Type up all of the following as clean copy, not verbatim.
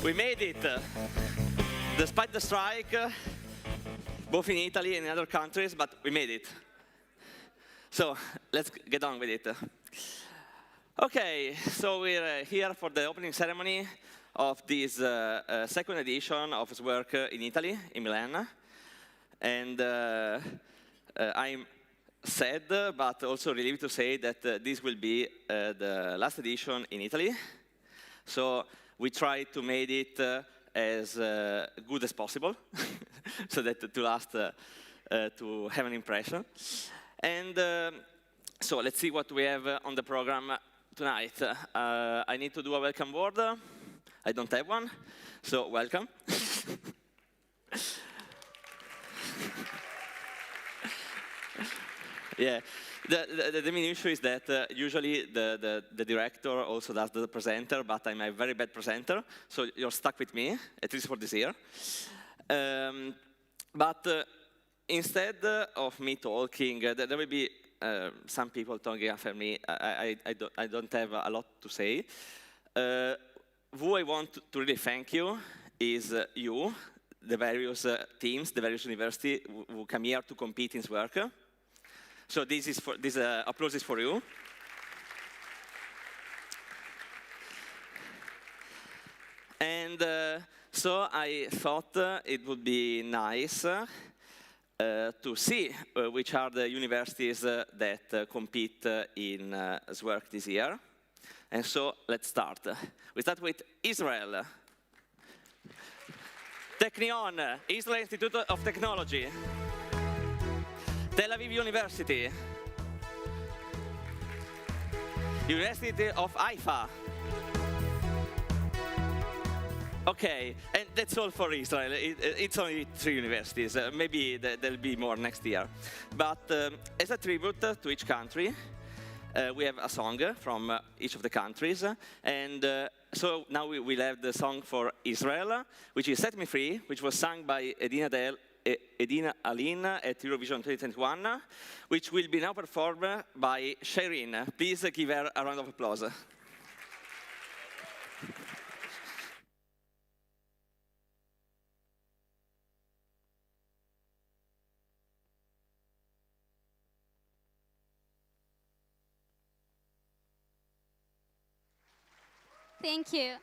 We made it. Despite the strike, both in Italy and in other countries, but we made it. So let's get on with it. Okay, so we're here for the opening ceremony of this second edition of SWERC in Italy, in Milan. And I'm sad, but also relieved to say that this will be the last edition in Italy. So we try to make it as good as possible, so that to last, to have an impression. And so let's see what we have on the program tonight. I need to do a welcome word. I don't have one, so welcome. Yeah, the main issue is that usually the director also does the presenter, but I'm a very bad presenter, so you're stuck with me, at least for this year. But instead of me talking, there will be some people talking after me. I don't have a lot to say. Who I want to really thank you is you, the various teams, the various universities who come here to compete in SWERC. So this applause is for you. And so I thought it would be nice to see which are the universities that compete in SWERC this year. And so let's start. We start with Israel. Technion, Israel Institute of Technology. Tel Aviv University, University of Haifa. Okay, and that's all for Israel. It's only 3 universities. Maybe there'll be more next year. But as a tribute to each country, we have a song from each of the countries. And so now we will have the song for Israel, which is Set Me Free, which was sung by Edina Alin at Eurovision 2021, which will be now performed by Shireen. Please give her a round of applause. Thank you.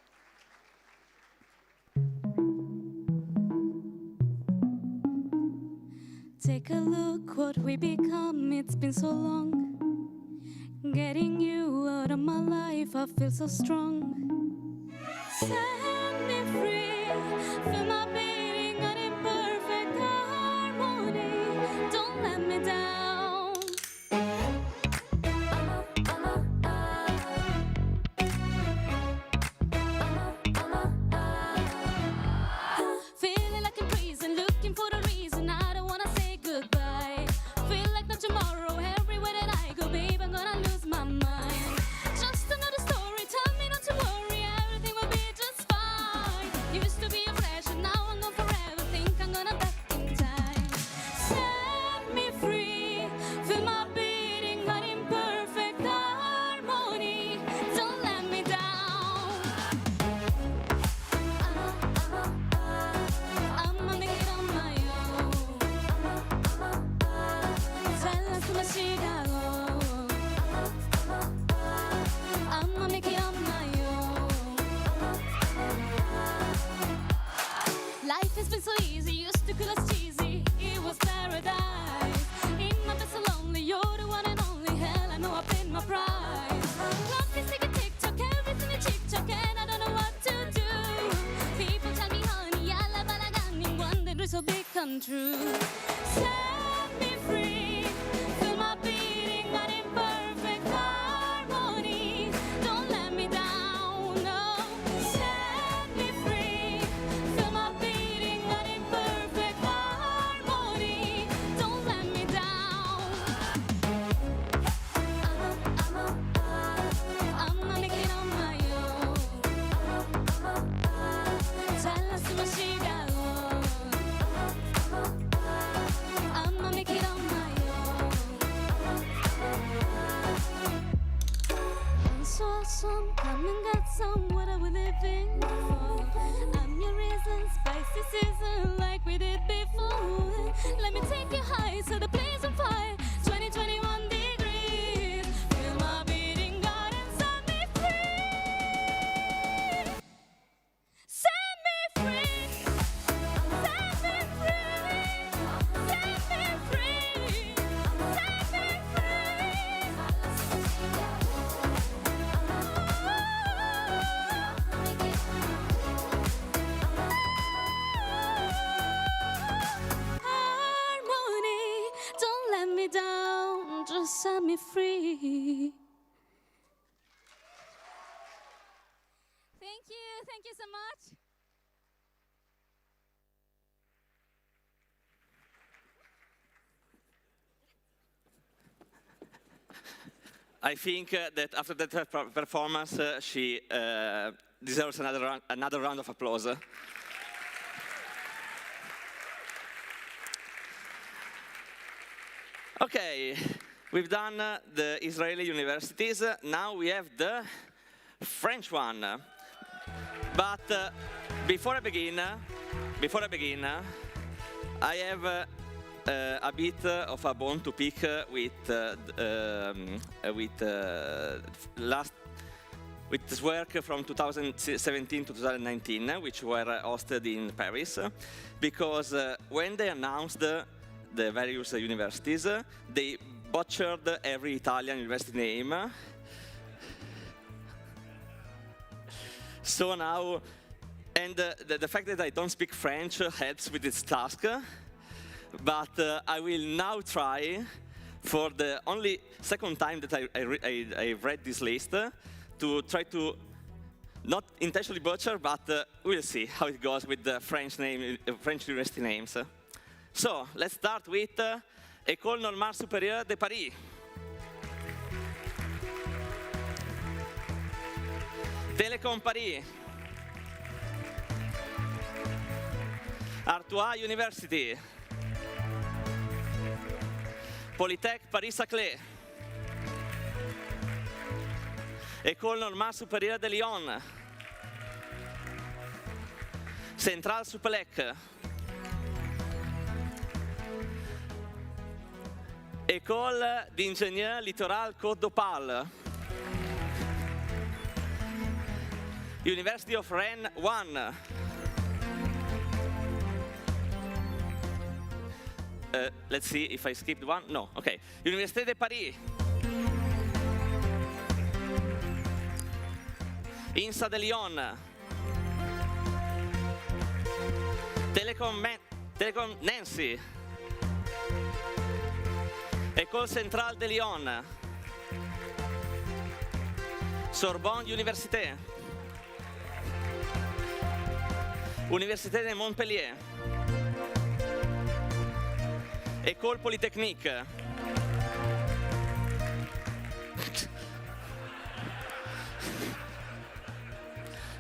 Take a look what we become, it's been so long. Getting you out of my life, I feel so strong. Set me free, feel my beating on imperfect harmony. Don't let me down. Feeling like in prison, looking for the reason I don't wanna say goodbye. Feel like no tomorrow, everywhere that I go, babe, I'm gonna lose my mind. Just another story, tell me not to worry, everything will be just fine. Used to be a pleasure, now I'm gone forever, think I'm gonna back in time. Set me free, feel my beating, but imperfect harmony. Don't let me down. I'ma make it on my own. 잘난 숨을 쉬다고. I'ma make it on my own. Life has been so easy, used to feel as cheesy. It was paradise. In my bed so lonely, you're the one and only. Hell, I know I paid my price. Clock is ticking tick-tock, everything a chick-chock, and I don't know what to do. People tell me, honey, I love balaganing. One day dreams so big come true. Set me free, feel my beating, but imperfect harmony. Don't let me down, no. Set me free, feel my beating, but imperfect harmony. Don't let me down. I'ma make it on my own. 잘난 숨을 쉬다오. just set me free. Thank you so much. I think that after that performance, she deserves another round of applause. Okay, we've done the Israeli universities. Now we have the French one. But before I begin, I have a bit of a bone to pick with SWERC from 2017 to 2019, which were hosted in Paris, because when they announced the various universities, they butchered every Italian university name. So now, and the fact that I don't speak French helps with this task, but I will now try, for the only second time that I read this list, to try to not intentionally butcher, but we'll see how it goes with the French university names. So let's start with École Normale Supérieure de Paris. Télécom Paris. Artois University. Polytech Paris-Saclay. École Normale Supérieure de Lyon. Centrale Supélec. École d'ingénieur littoral Côte d'Opale. University of Rennes 1. Let's see if I skipped one. No, okay. Université de Paris. INSA de Lyon. Télécom Nancy. École Centrale de Lyon. Sorbonne Université. Université de Montpellier. École Polytechnique.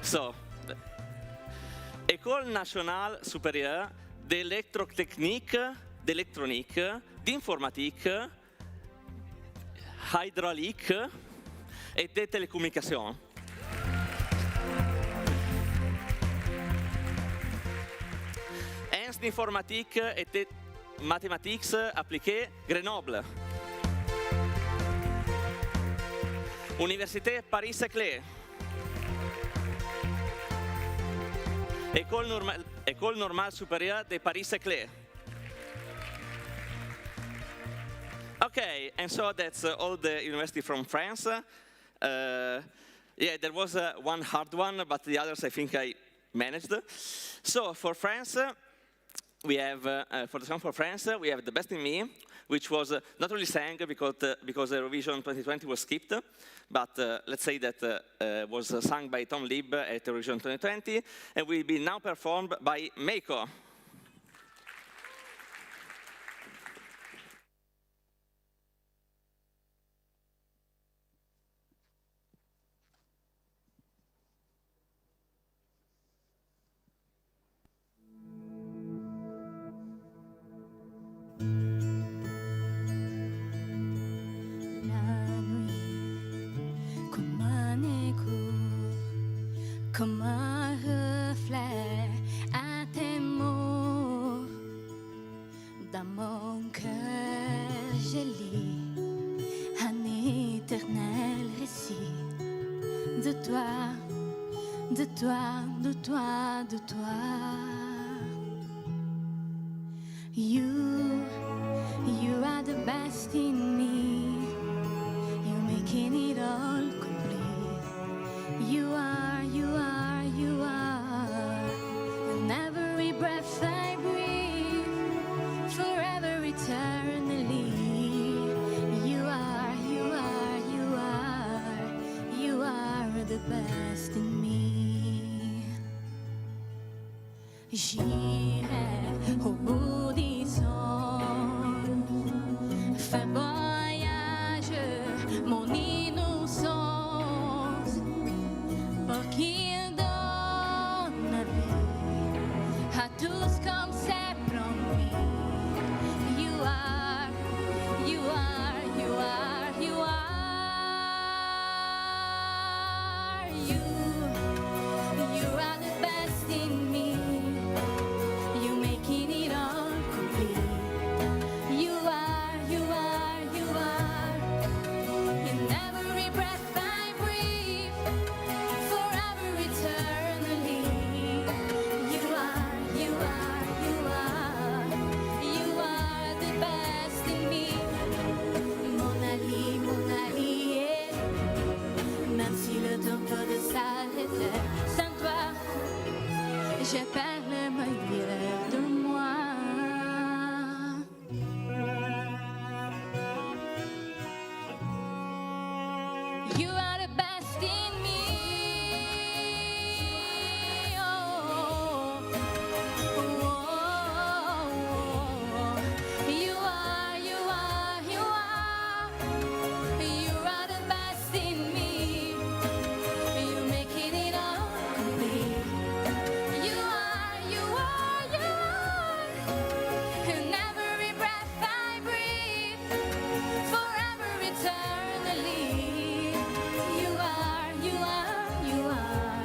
So, École Nationale Supérieure d'électrotechnique, d'électronique, d'informatique, hydraulique et de télécommunications. Ernst Informatique et Mathématiques appliquées, Grenoble. Université Paris-Saclay. École Normale Supérieure de Paris-Saclay. Okay, and so that's all the university from France. Yeah, there was one hard one, but the others I think I managed. So for France, we have, for the song for France, we have The Best in Me, which was not really sang because Eurovision 2020 was skipped, but let's say that was sung by Tom Lieb at Eurovision 2020, and will be now performed by Meiko. Comme un reflet à tes mots, dans mon cœur je lis un éternel récit de toi, de toi, de toi, de toi. You are the best in me, you're making it all complete. You are. And every breath I breathe, forever eternally, you are. the best in me. J'y ai au bout des songes, fais voyage mon innocence, pour qu'il donne la vie à tous comme c'est promis. You are, you are, you are, you are. You are the best in me. You making it all complete. You are, you are, you are. In every breath I breathe, forever eternally. You are, you are, you are. You are the best in me. Mon Ali, yeah. Même si le temps peut s'arrêter, sans toi, je perds le meilleur de moi. You are the best in me. Oh, oh, oh. You are, you are, you are. You are the best in me. You making it all complete. You are, you are, you are. In every breath I breathe, forever eternally. You are, you are, you are.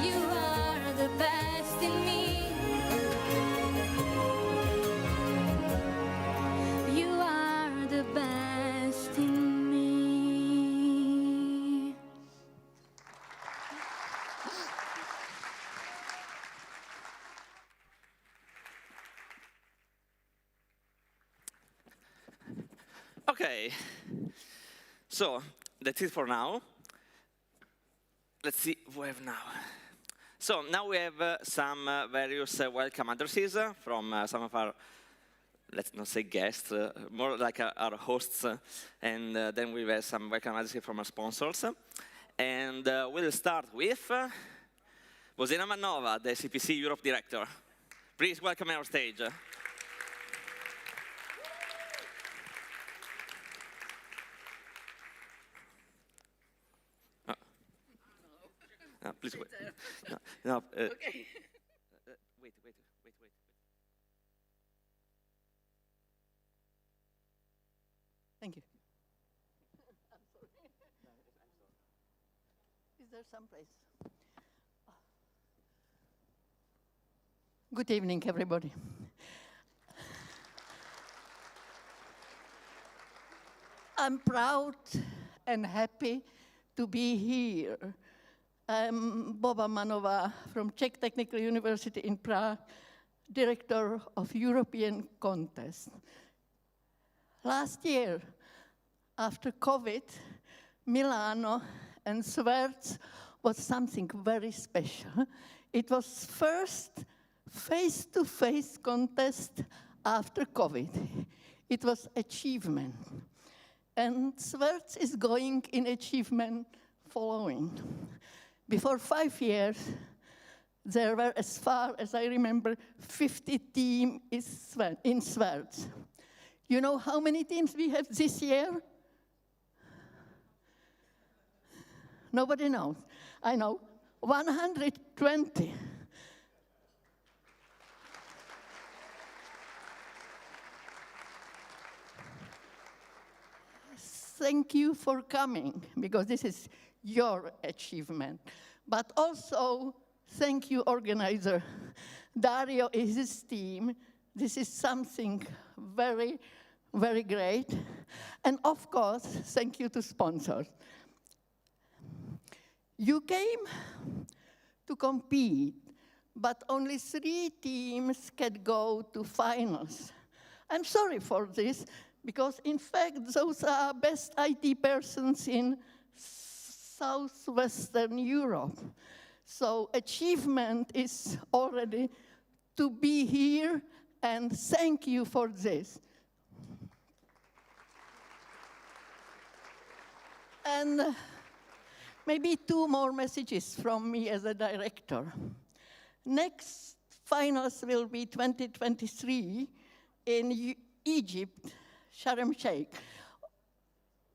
You are the best in me. You are the best in me. Okay, so that's it for now. Let's see what we have now. So now we have some various welcome addresses from some of our, let's not say guests, more like our hosts, and then we have some welcome addresses from our sponsors. And we'll start with Bosena Manova, the ICPC Europe Director. Please welcome on our stage. No, please wait. No, Okay. wait. Thank you. I'm sorry. Is there some place? Good evening, everybody. I'm proud and happy to be here. I'm Boba Manova from Czech Technical University in Prague, Director of European Contest. Last year, after COVID, Milano and SWERC was something very special. It was first face-to-face contest after COVID. It was achievement. And SWERC is going in achievement following. Before 5 years, there were, as far as I remember, 50 teams in SWERC. You know how many teams we have this year? Nobody knows. I know, 120. Thank you for coming, because this is your achievement. But also, thank you, organizer, Dario and his team. This is something very, very great. And of course, thank you to sponsors. You came to compete, but only 3 teams can go to finals. I'm sorry for this, because in fact, those are best IT persons in Southwestern Europe. So achievement is already to be here, and thank you for this. And Maybe 2 more messages from me as a director. Next finals will be 2023 in Egypt, Sharm el-Sheikh.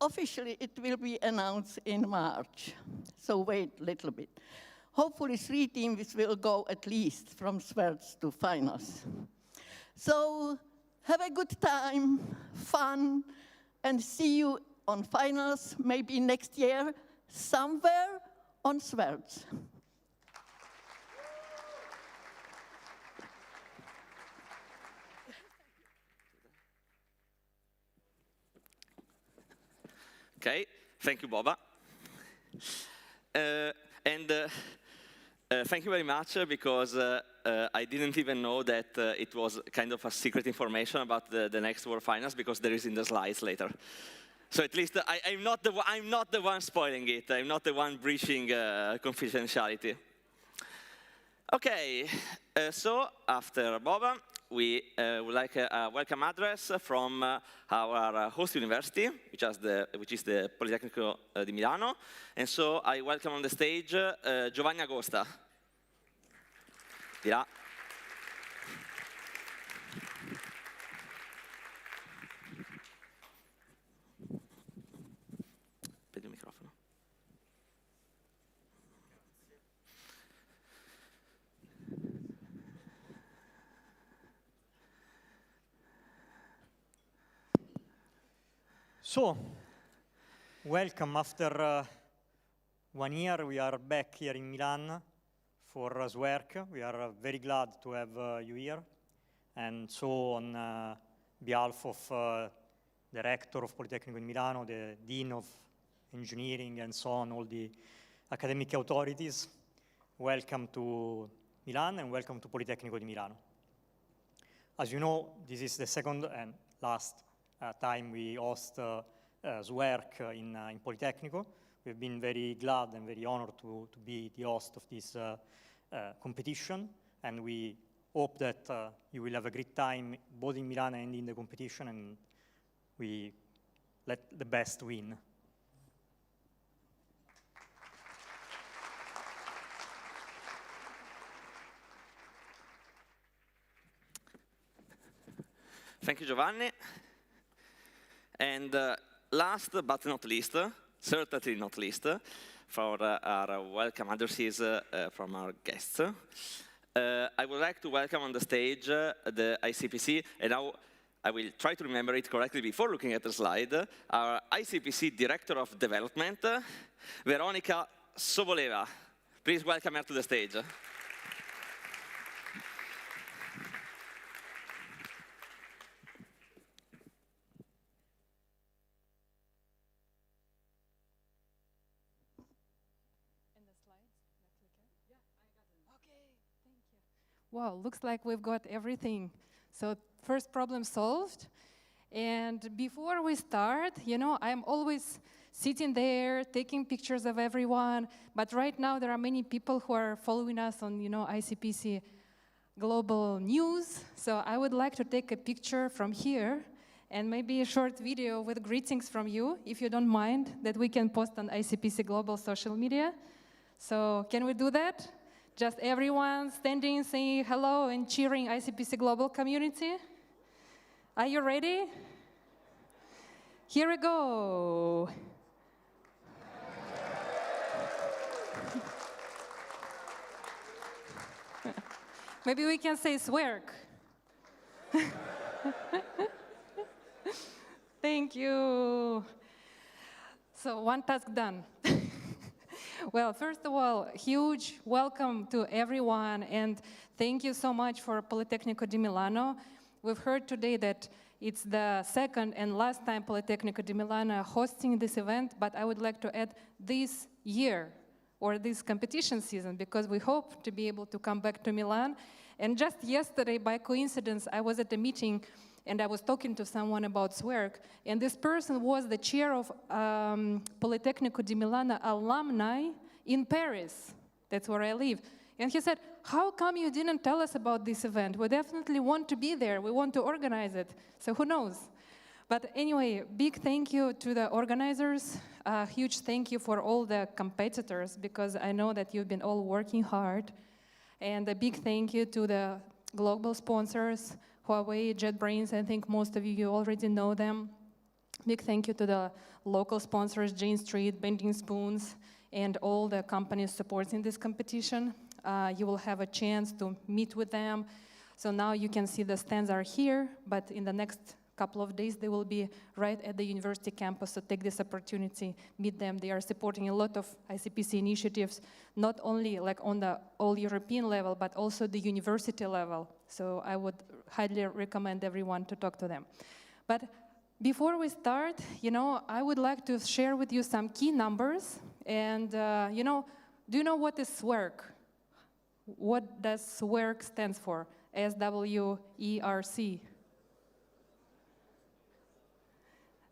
Officially, it will be announced in March, so wait a little bit. Hopefully 3 teams will go at least from SWERC to finals. So have a good time, fun, and see you on finals, maybe next year, somewhere on SWERC. Okay, thank you, Boba. Thank you very much because I didn't even know that it was kind of a secret information about the next World Finals because there is in the slides later. So at least I'm not the one spoiling it. I'm not the one breaching confidentiality. Okay, so after Boba, we would like a welcome address from our host university, which is the Politecnico di Milano. And so I welcome on the stage Giovanni Agosta. Di là. Prendi il microfono. So, welcome. After 1 year, we are back here in Milan for SWERC. We are very glad to have you here. And so, on behalf of the rector of Politecnico di Milano, the dean of engineering, and so on, all the academic authorities, welcome to Milan and welcome to Politecnico di Milano. As you know, this is the second and last time we host SWERC in Politecnico. We've been very glad and very honored to be the host of this competition, and we hope that you will have a great time both in Milan and in the competition, and we let the best win. Thank you, Giovanni. And last but not least, certainly not least, for our welcome addresses from our guests, I would like to welcome on the stage the ICPC, and now I will try to remember it correctly before looking at the slide, our ICPC Director of Development, Veronica Soboleva. Please welcome her to the stage. Wow, looks like we've got everything. So first problem solved. And before we start, you know, I'm always sitting there, taking pictures of everyone. But right now, there are many people who are following us on, you know, ICPC Global News. So I would like to take a picture from here and maybe a short video with greetings from you, if you don't mind, that we can post on ICPC Global social media. So can we do that? Just everyone standing, saying hello and cheering ICPC Global community. Are you ready? Here we go. Maybe we can say SWERC. Thank you. So one task done. Well, first of all, huge welcome to everyone, and thank you so much for Politecnico di Milano. We've heard today that it's the second and last time Politecnico di Milano hosting this event, but I would like to add this year, or this competition season, because we hope to be able to come back to Milan. And just yesterday, by coincidence, I was at a meeting and I was talking to someone about SWERC, and this person was the chair of Politecnico di Milano alumni in Paris. That's where I live. And he said, how come you didn't tell us about this event? We definitely want to be there. We want to organize it. So who knows? But anyway, big thank you to the organizers. Huge thank you for all the competitors, because I know that you've been all working hard. And a big thank you to the global sponsors, Huawei, JetBrains. I think most of you already know them. Big thank you to the local sponsors, Jane Street, Bending Spoons, and all the companies supporting this competition. You will have a chance to meet with them. So now you can see the stands are here, but in the next couple of days, they will be right at the university campus, so take this opportunity, meet them. They are supporting a lot of ICPC initiatives, not only like on the all-European level, but also the university level. So I would highly recommend everyone to talk to them. But before we start, I would like to share with you some key numbers. And, do you know what is SWERC? What does SWERC stand for? SWERC.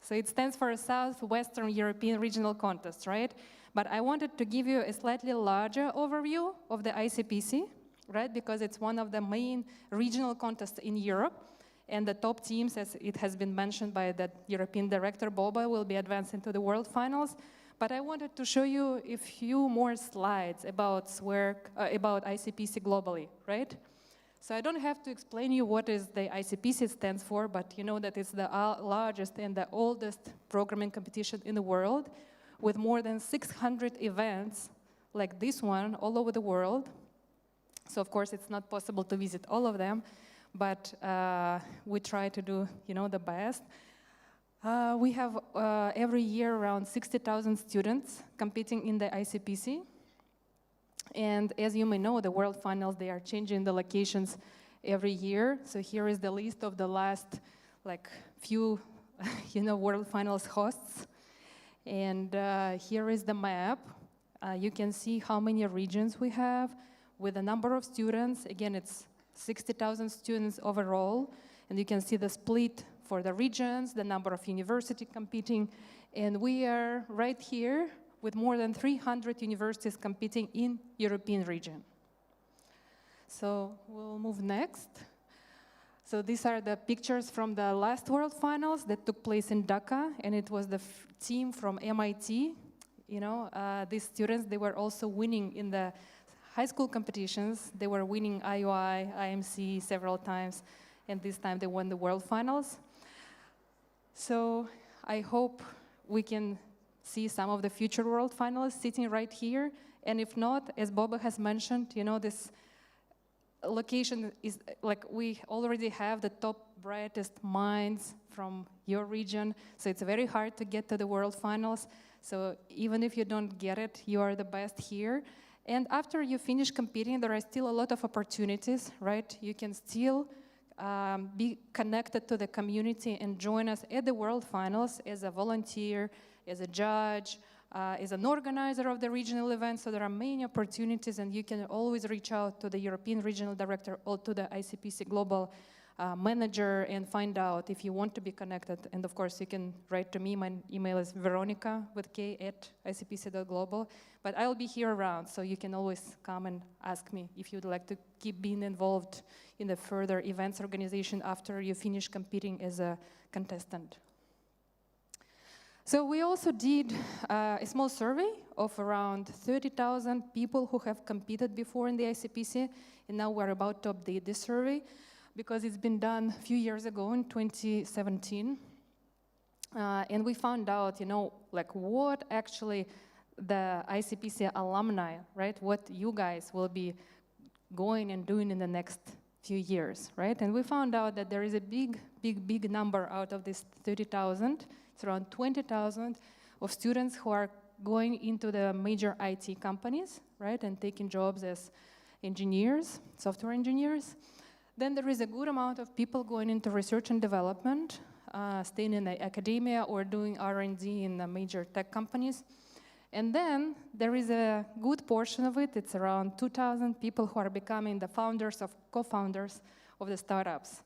So it stands for Southwestern European Regional Contest, right? But I wanted to give you a slightly larger overview of the ICPC, right? Because it's one of the main regional contests in Europe. And the top teams, as it has been mentioned by the European director, Boba, will be advancing to the World Finals. But I wanted to show you a few more slides about SWERC, about ICPC globally, right? So I don't have to explain you what is the ICPC stands for, but you know that it's the largest and the oldest programming competition in the world, with more than 600 events like this one all over the world. So of course it's not possible to visit all of them, but we try to do, the best. We have every year around 60,000 students competing in the ICPC. And as you may know, the World Finals, they are changing the locations every year. So here is the list of the last, few, World Finals hosts. And here is the map. You can see how many regions we have with the number of students. Again, it's 60,000 students overall. And you can see the split for the regions, the number of universities competing. And we are right here with more than 300 universities competing in European region. So we'll move next. So these are the pictures from the last World Finals that took place in Dhaka, and it was the team from MIT. These students, they were also winning in the high school competitions. They were winning IOI, IMC several times, and this time they won the World Finals. So I hope we can see some of the future World Finalists sitting right here. And if not, as Boba has mentioned, this location is we already have the top brightest minds from your region. So it's very hard to get to the World Finals. So even if you don't get it, you are the best here. And after you finish competing, there are still a lot of opportunities, right? You can still be connected to the community and join us at the World Finals as a volunteer, as a judge, as an organizer of the regional event. So there are many opportunities, and you can always reach out to the European Regional Director or to the ICPC Global Manager and find out if you want to be connected. And of course, you can write to me. My email is veronica with k@icpc.global. But I'll be here around, so you can always come and ask me if you'd like to keep being involved in the further events organization after you finish competing as a contestant. So we also did a small survey of around 30,000 people who have competed before in the ICPC, and now we're about to update this survey because it's been done a few years ago in 2017. And we found out, what actually the ICPC alumni, right, what you guys will be going and doing in the next few years, right? And we found out that there is a big number out of this 30,000. It's around 20,000 of students who are going into the major IT companies, right, and taking jobs as engineers, software engineers. Then there is a good amount of people going into research and development, staying in the academia or doing R&D in the major tech companies. And then there is a good portion of it, it's around 2,000 people who are becoming the founders of co-founders of the startups.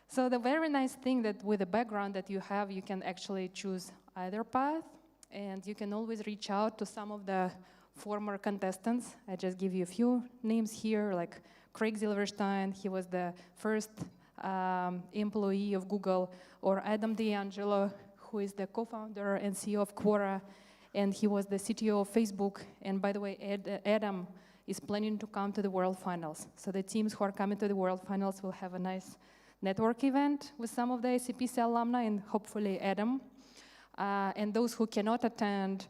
So the very nice thing that with the background that you have, you can actually choose either path, and you can always reach out to some of the former contestants. I just give you a few names here, like Craig Silverstein. He was the first employee of Google, or Adam D'Angelo, who is the co-founder and CEO of Quora, and he was the CTO of Facebook. And by the way, Adam is planning to come to the World Finals. So the teams who are coming to the World Finals will have a nice network event with some of the ICPC alumni and hopefully Adam. And those who cannot attend,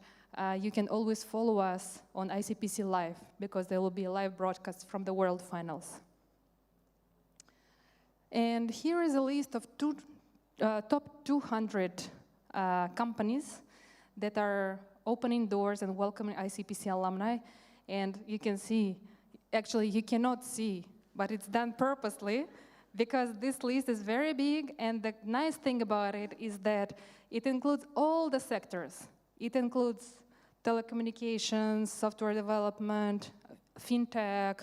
you can always follow us on ICPC Live, because there will be a live broadcast from the World Finals. And here is a list of top 200 companies that are opening doors and welcoming ICPC alumni. And you can see, actually you cannot see, but it's done purposely, because this list is very big, and the nice thing about it is that it includes all the sectors. It includes telecommunications, software development, fintech,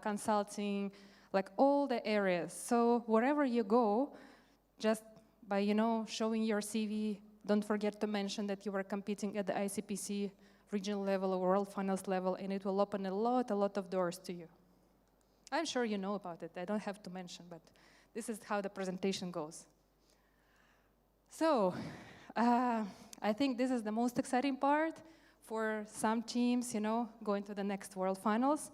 consulting, like all the areas. So wherever you go, just by showing your CV, don't forget to mention that you were competing at the ICPC regional level or World Finals level, and it will open a lot of doors to you. I'm sure you know about it. I don't have to mention, but this is how the presentation goes. So I think this is the most exciting part for some teams, going to the next World Finals.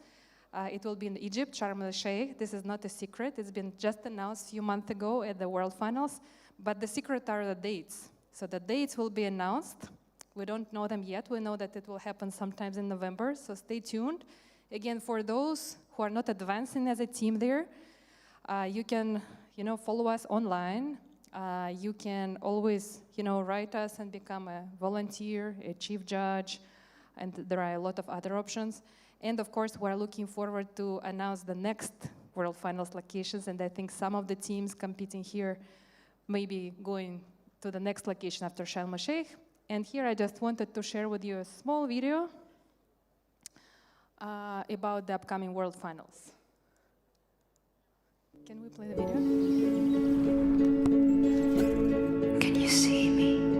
It will be in Egypt, Sharm el-Sheikh. This is not a secret. It's been just announced a few months ago at the World Finals, but the secret are the dates. So the dates will be announced. We don't know them yet. We know that it will happen sometimes in November, so stay tuned. Again, for those who are not advancing as a team there, you can, follow us online. You can always, write us and become a volunteer, a chief judge, and there are a lot of other options. And of course, we're looking forward to announce the next World Finals locations, and I think some of the teams competing here may be going to the next location after Sharm el-Sheikh. And here I just wanted to share with you a small video about the upcoming World Finals. Can we play the video? Can you see me?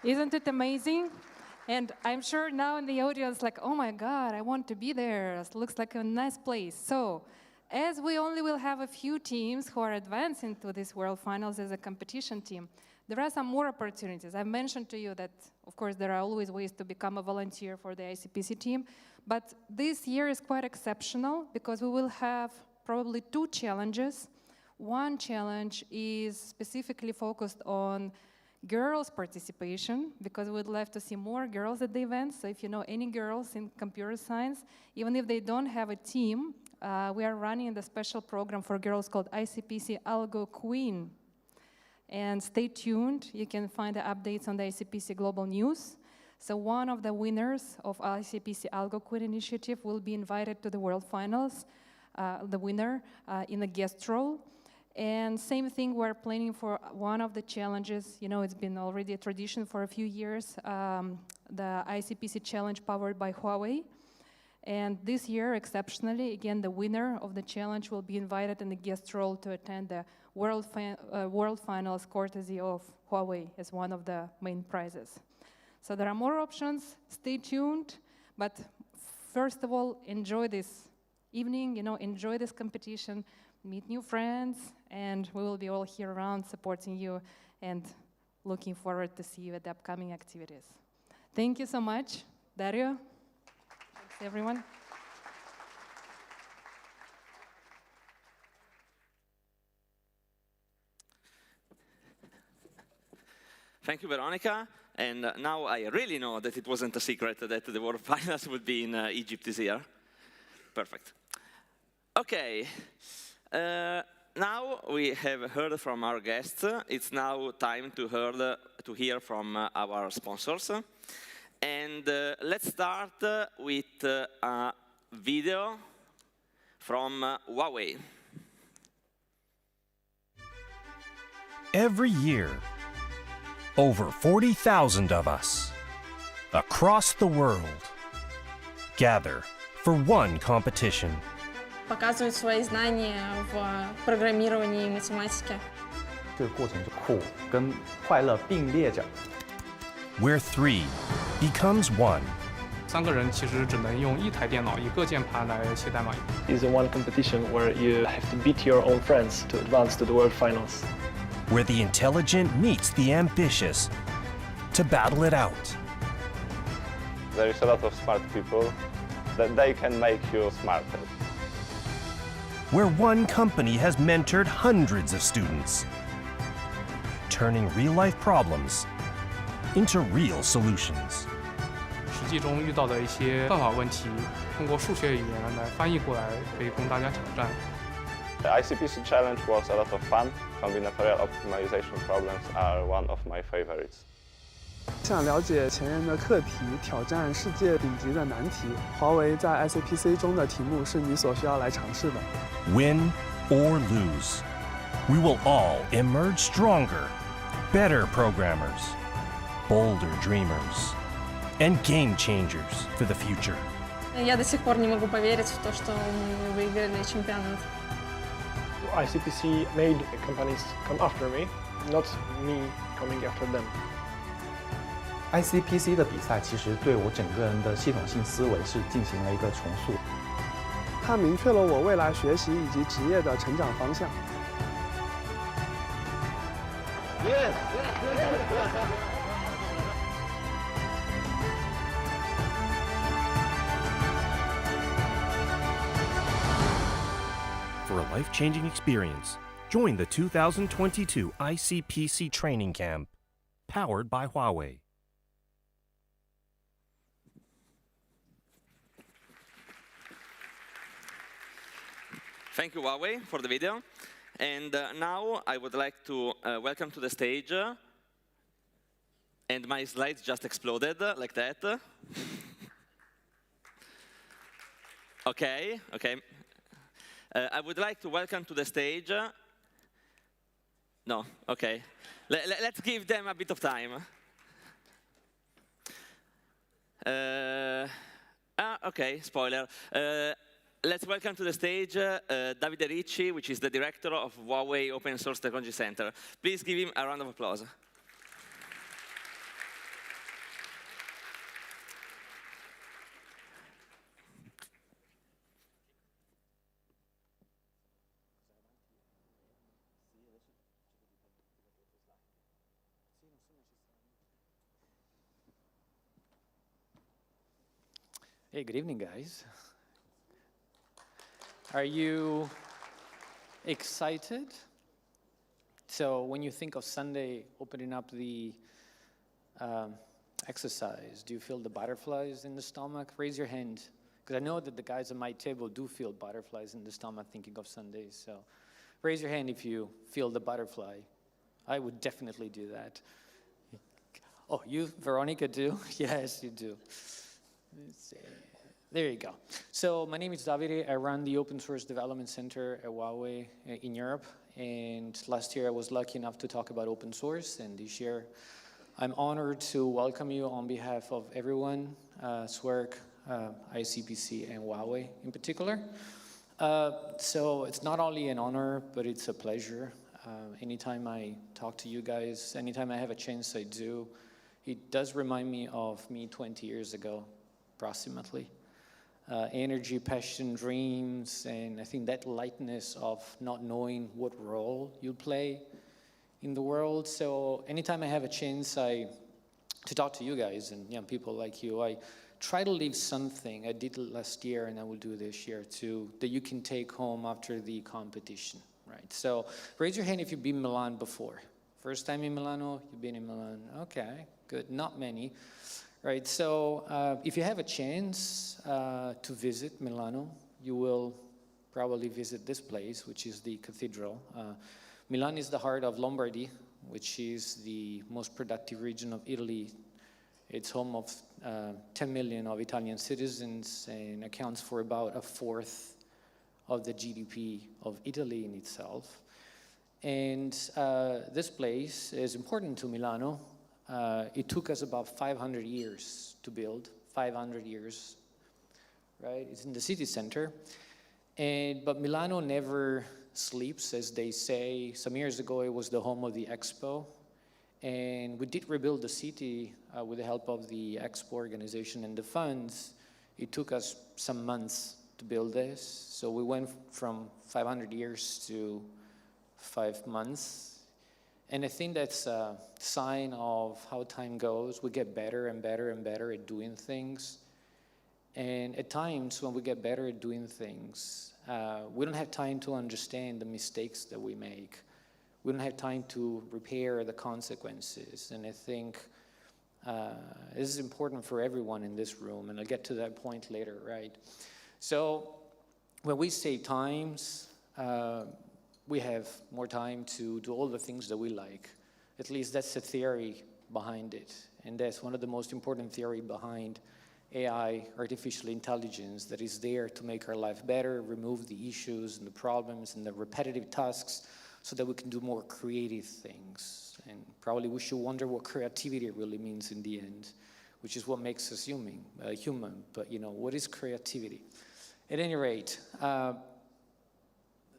Isn't it amazing? And I'm sure now in the audience, like, oh my God, I want to be there. It looks like a nice place. So, as we only will have a few teams who are advancing to this World Finals as a competition team, There are some more opportunities. I've mentioned to you that, of course, there are always ways to become a volunteer for the ICPC team, but this year is quite exceptional because we will have probably 2 challenges. One challenge is specifically focused on girls' participation, because we'd love to see more girls at the event. So if you know any girls in computer science, even if they don't have a team, we are running the special program for girls called ICPC Algo Queen. And stay tuned, you can find the updates on the ICPC Global News. So one of the winners of ICPC Algo Queen initiative will be invited to the World Finals, the winner in a guest role. And same thing, we're planning for one of the challenges. You know, it's been already a tradition for a few years, the ICPC challenge powered by Huawei. And this year, exceptionally, again, the winner of the challenge will be invited in the guest role to attend the World Finals courtesy of Huawei as one of the main prizes. So there are more options, stay tuned, but first of all, enjoy this evening, you know, enjoy this competition, meet new friends, and we will be all here around supporting you and looking forward to see you at the upcoming activities. Thank you so much, Dario. Thanks, everyone. Thank you, Veronica. And now I really know that it wasn't a secret that the World Finals would be in Egypt this year. Perfect. Okay. Now we have heard from our guests. It's now time to hear from our sponsors. And let's start with a video from Huawei. Every year, over 40,000 of us across the world gather for one competition. Показывают свои знания в программировании и математике. 这个过程就苦跟快乐并列着。 Where 3 becomes 1. 3个人其实只能用1台电脑、1个键盘来写代码。 It's one competition where you have to beat your own friends to advance to the World Finals. Where the intelligent meets the ambitious to battle it out. There is a lot of smart people that they can make you smarter. Where one company has mentored hundreds of students, turning real-life problems into real solutions. 实际中遇到的一些算法问题，通过数学语言来翻译过来，可以供大家挑战。 The ICPC challenge was a lot of fun. Combinatorial optimization problems are one of my favorites. 想了解前沿的课题，挑战世界顶级的难题，华为在 ICPC 中的题目是你所需要来尝试的。 Win or lose, we will all emerge stronger, better programmers, bolder dreamers, and game changers for the future. Я до сих пор не могу поверить в то, что мы выиграли чемпионат. ICPC made companies come after me, not me coming after them. ICPC 的比赛其实对我整个人的系统性思维是进行了一个重塑。它明确了我未来学习以及职业的成长方向。Yes. For a life-changing experience, join the 2022 ICPC Training Camp, powered by Huawei. Thank you, Huawei, for the video. And now I would like to welcome to the stage, and my slides just exploded like that. Okay. I would like to welcome to the stage. No, okay. Let's give them a bit of time. Okay, spoiler. Let's welcome to the stage Davide Ricci, which is the director of Huawei Open Source Technology Center. Please give him a round of applause. Hey, good evening, guys. Are you excited? So when you think of Sunday opening up the exercise, do you feel the butterflies in the stomach? Raise your hand, because I know that the guys at my table do feel butterflies in the stomach thinking of Sundays. So raise your hand if you feel the butterfly. I would definitely do that. Oh, you, Veronica, do? Yes, you do. Let's see. There you go. So my name is Davide. I run the Open Source Development Center at Huawei in Europe. And last year I was lucky enough to talk about open source. And this year I'm honored to welcome you on behalf of everyone, SWERC, ICPC, and Huawei in particular. So it's not only an honor, but it's a pleasure. Anytime I talk to you guys, anytime I have a chance, I do. It does remind me of me 20 years ago, approximately. Energy, passion, dreams, and I think that lightness of not knowing what role you play in the world. So anytime I have a chance to talk to you guys and young people like you, I try to leave something. I did it last year and I will do this year too, that you can take home after the competition, right? So raise your hand if you've been in Milan before. First time in Milano, you've been in Milan. Okay, good, not many. Right, so if you have a chance to visit Milano, you will probably visit this place, which is the cathedral. Milan is the heart of Lombardy, which is the most productive region of Italy. It's home of 10 million of Italian citizens and accounts for about a fourth of the GDP of Italy in itself. And this place is important to Milano. It took us about 500 years to build, 500 years, right? It's in the city center. But Milano never sleeps, as they say. Some years ago, it was the home of the Expo. And we did rebuild the city with the help of the Expo organization and the funds. It took us some months to build this. So we went from 500 years to 5 months. And I think that's a sign of how time goes. We get better and better and better at doing things. And at times, when we get better at doing things, we don't have time to understand the mistakes that we make. We don't have time to repair the consequences. And I think this is important for everyone in this room. And I'll get to that point later, right? So when we say times, we have more time to do all the things that we like. At least that's the theory behind it. And that's one of the most important theory behind AI, artificial intelligence, that is there to make our life better, remove the issues and the problems and the repetitive tasks so that we can do more creative things. And probably we should wonder what creativity really means in the end, which is what makes us human. But you know, what is creativity? At any rate,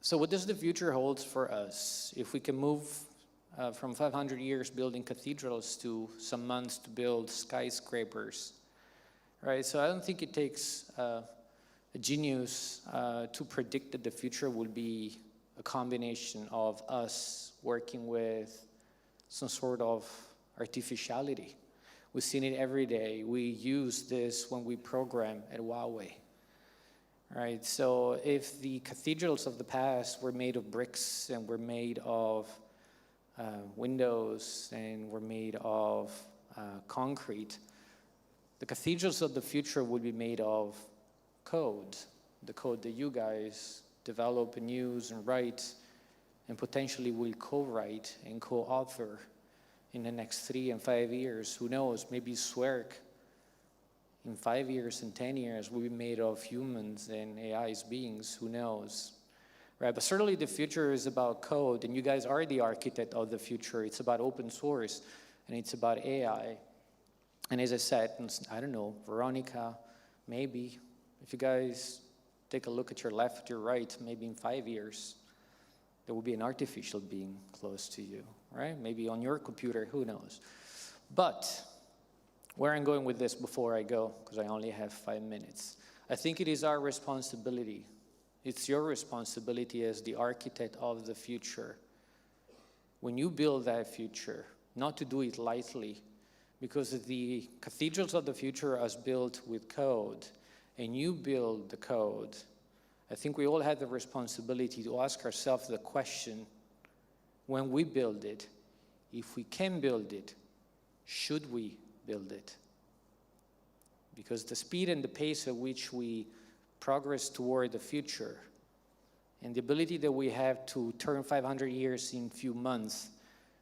so what does the future hold for us? If we can move from 500 years building cathedrals to some months to build skyscrapers, right? So I don't think it takes a genius to predict that the future will be a combination of us working with some sort of artificiality. We've seen it every day. We use this when we program at Huawei. Right, so if the cathedrals of the past were made of bricks and were made of windows and were made of concrete, the cathedrals of the future would be made of code, the code that you guys develop and use and write and potentially will co-write and co-author in the next 3 and 5 years. Who knows, maybe SWERC in 5 years and 10 years will be made of humans and AI's beings, who knows, right? But certainly the future is about code, and you guys are the architect of the future. It's about open source, and it's about AI. And as I said, I don't know, Veronica, maybe, if you guys take a look at your left, your right, maybe in 5 years, there will be an artificial being close to you, right? Maybe on your computer, who knows? But where I'm going with this before I go, because I only have 5 minutes, I think it is our responsibility. It's your responsibility as the architect of the future. When you build that future, not to do it lightly, because the cathedrals of the future are built with code, and you build the code, I think we all have the responsibility to ask ourselves the question, when we build it, if we can build it, should we build it? Because the speed and the pace at which we progress toward the future and the ability that we have to turn 500 years in few months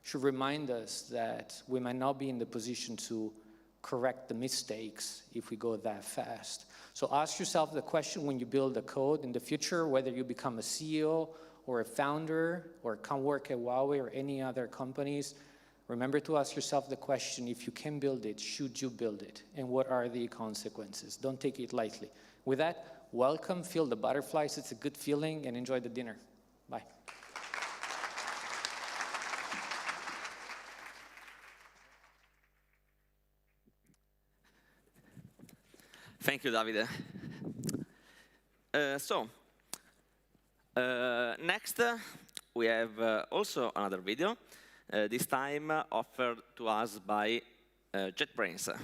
should remind us that we might not be in the position to correct the mistakes if we go that fast. So ask yourself the question when you build a code in the future, whether you become a CEO or a founder or come work at Huawei or any other companies, remember to ask yourself the question, if you can build it, should you build it? And what are the consequences? Don't take it lightly. With that, welcome, feel the butterflies, it's a good feeling, and enjoy the dinner. Bye. Thank you, Davide. Next, we have also another video, this time offered to us by JetBrains.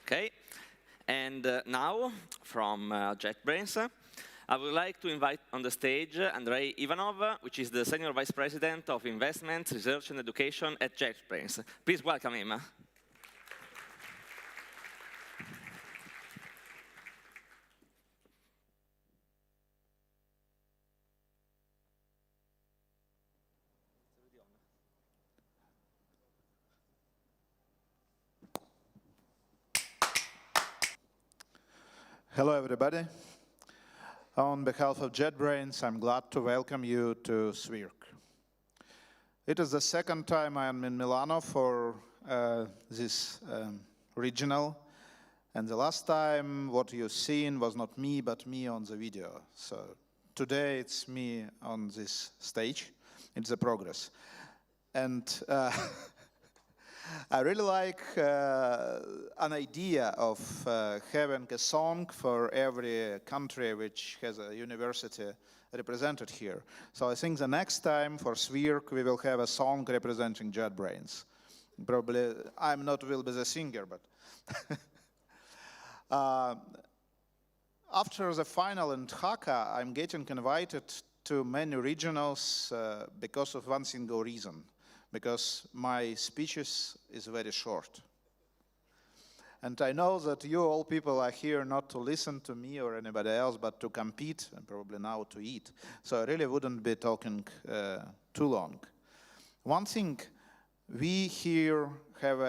Okay, and now from JetBrains, I would like to invite on the stage Andrei Ivanov, which is the Senior Vice President of Investments, Research and Education at JetBrains. Please welcome him. Hello, everybody. On behalf of JetBrains, I'm glad to welcome you to SWERC. It is the second time I am in Milano for this regional, and the last time what you've seen was not me, but me on the video. So today it's me on this stage. It's a progress. And I really like an idea of having a song for every country which has a university represented here. So I think the next time for SWERC we will have a song representing JetBrains. Probably I'm not will be the singer, but after the final in Dhaka, I'm getting invited to many regionals because of one single reason. Because my speeches is very short. And I know that you all people are here not to listen to me or anybody else, but to compete and probably now to eat. So I really wouldn't be talking too long. One thing, we here have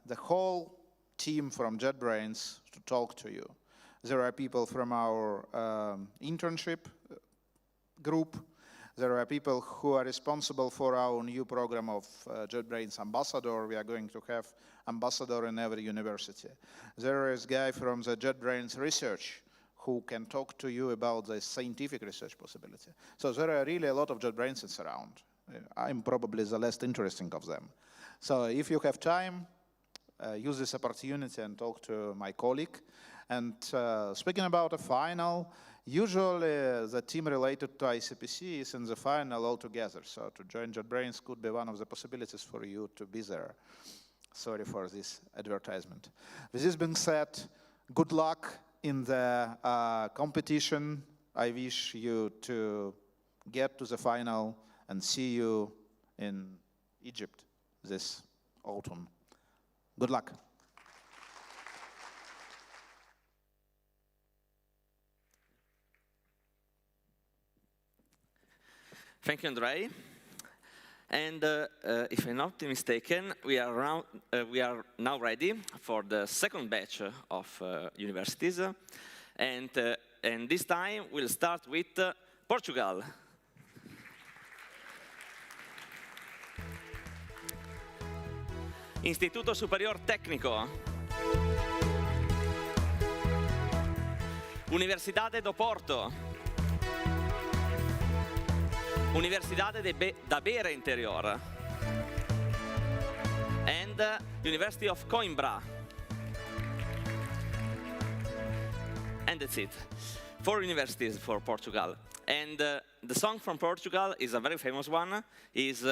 the whole team from JetBrains to talk to you. There are people from our internship group. There are people who are responsible for our new program of JetBrains Ambassador. We are going to have ambassador in every university. There is a guy from the JetBrains Research who can talk to you about the scientific research possibility. So there are really a lot of JetBrains around. I'm probably the least interesting of them. So if you have time, use this opportunity and talk to my colleague. And speaking about a final, usually the team related to ICPC is in the final altogether. So to join JetBrains could be one of the possibilities for you to be there. Sorry for this advertisement. With this being said, good luck in the competition. I wish you to get to the final and see you in Egypt this autumn. Good luck. Thank you, Andrei. And if I'm not mistaken, we are now ready for the second batch of universities. And this time we'll start with Portugal. Instituto Superior Técnico. Universidade do Porto. Universidade da Beira Interior. And University of Coimbra. And that's it. 4 universities for Portugal. And the song from Portugal is a very famous one. Is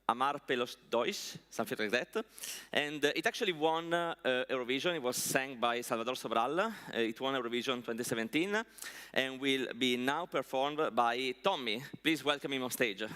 Amar pelos dois, something like that. And it actually won Eurovision. It was sang by Salvador Sobral. It won Eurovision 2017 and will be now performed by Tommy. Please welcome him on stage.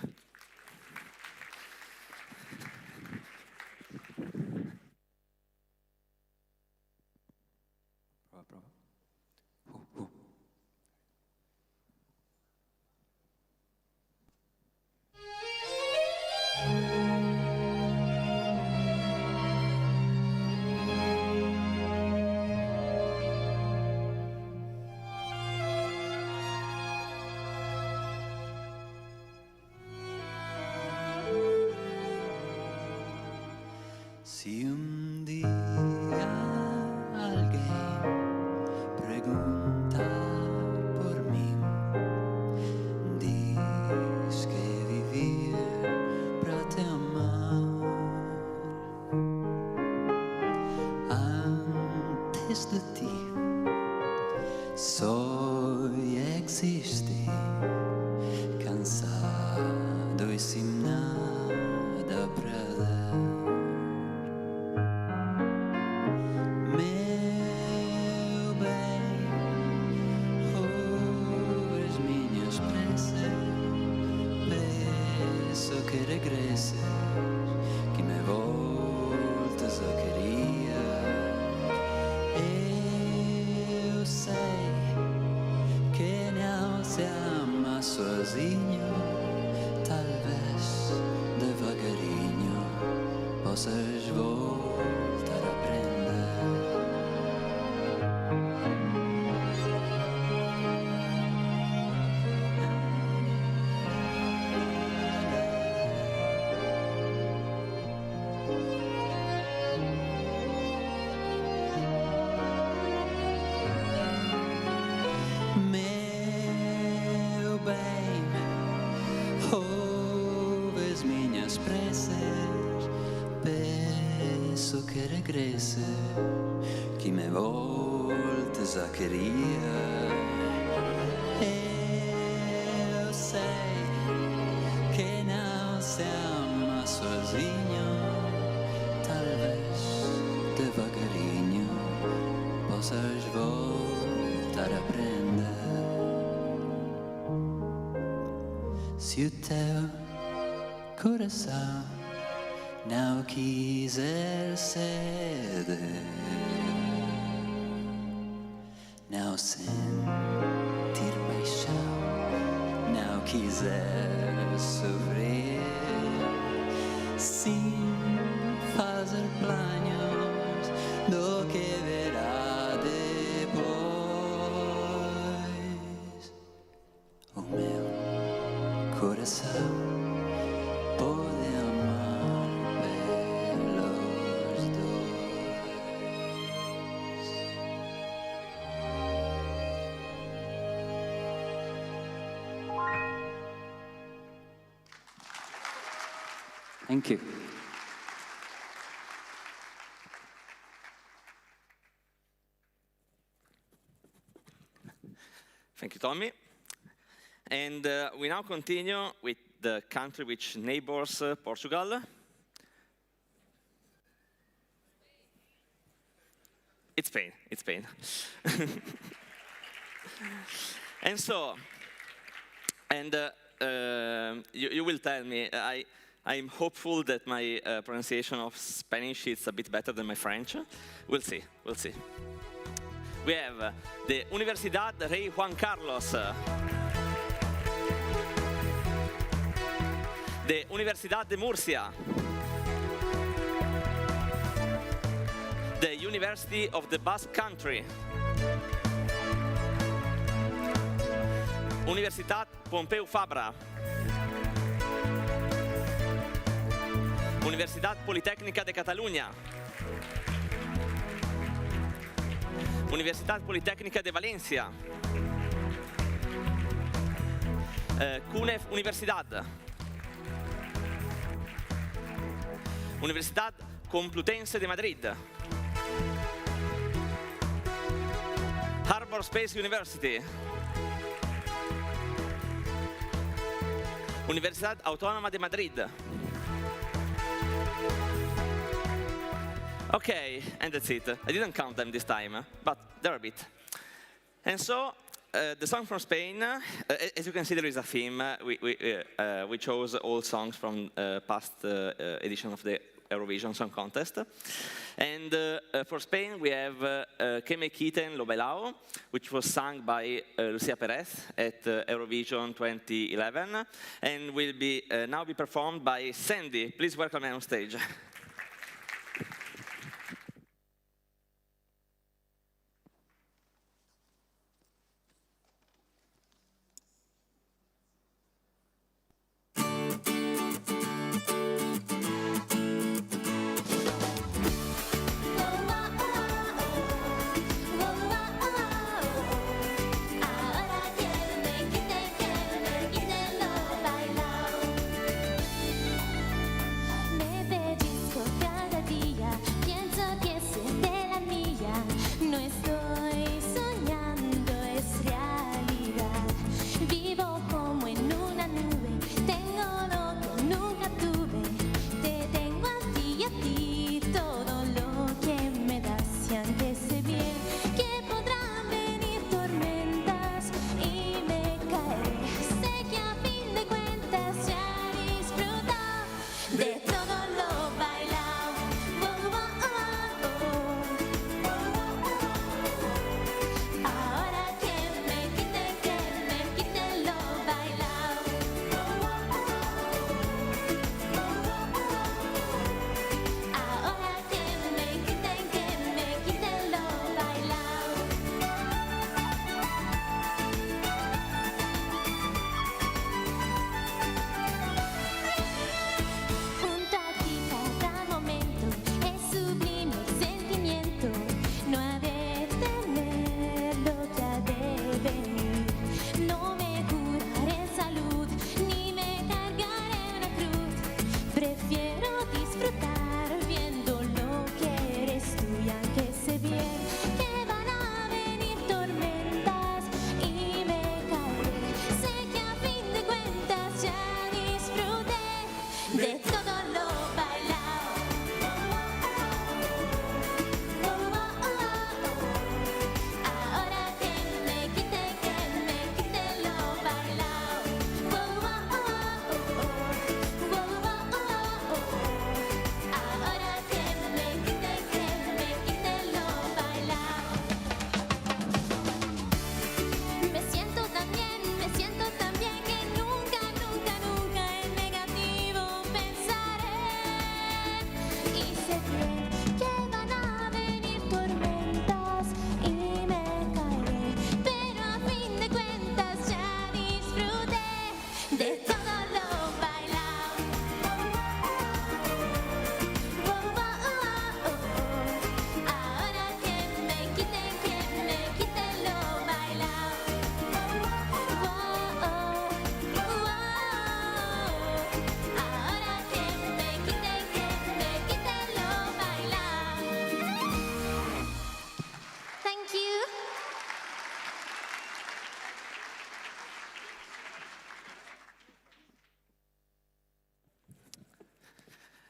Se dia alguém perguntar por mim, diz que vivi para te amar. Antes de ti só existi, cansado e sem nada para dar. Regresses, que me voltes a querer. Eu sei que não se ama sozinho, talvez devagarinho possas voltar a aprender. Que regresses, que me voltes a querer. Eu sei que não se ama sozinho, talvez devagarinho possas voltar a aprender. Se o teu coração não quiser ceder, não sentir paixão, não quiser sofrer, sim fazer planos do que verá depois. O meu coração pode amar pelos dois. Thank you. Tommy. And we now continue with the country which neighbors Portugal. It's Spain, it's Spain. And so, you will tell me, I'm hopeful that my pronunciation of Spanish is a bit better than my French. We'll see, we'll see. We have the Universidad Rey Juan Carlos, the Universidad de Murcia, the University of the Basque Country, Universitat Pompeu Fabra, Universidad Politécnica de Catalunya, Universidad Politécnica de Valencia, CUNEF Universidad, Universidad Complutense de Madrid, Harbor Space University, Universidad Autónoma de Madrid. Okay, and that's it. I didn't count them this time, but they're a bit. And so, the song from Spain, as you can see, there is a theme. We chose all songs from past edition of the Eurovision Song Contest. And for Spain, we have Que me quiten lo bailao, which was sung by Lucia Perez at Eurovision 2011, and will be now be performed by Sandy. Please welcome her on stage. Me pediste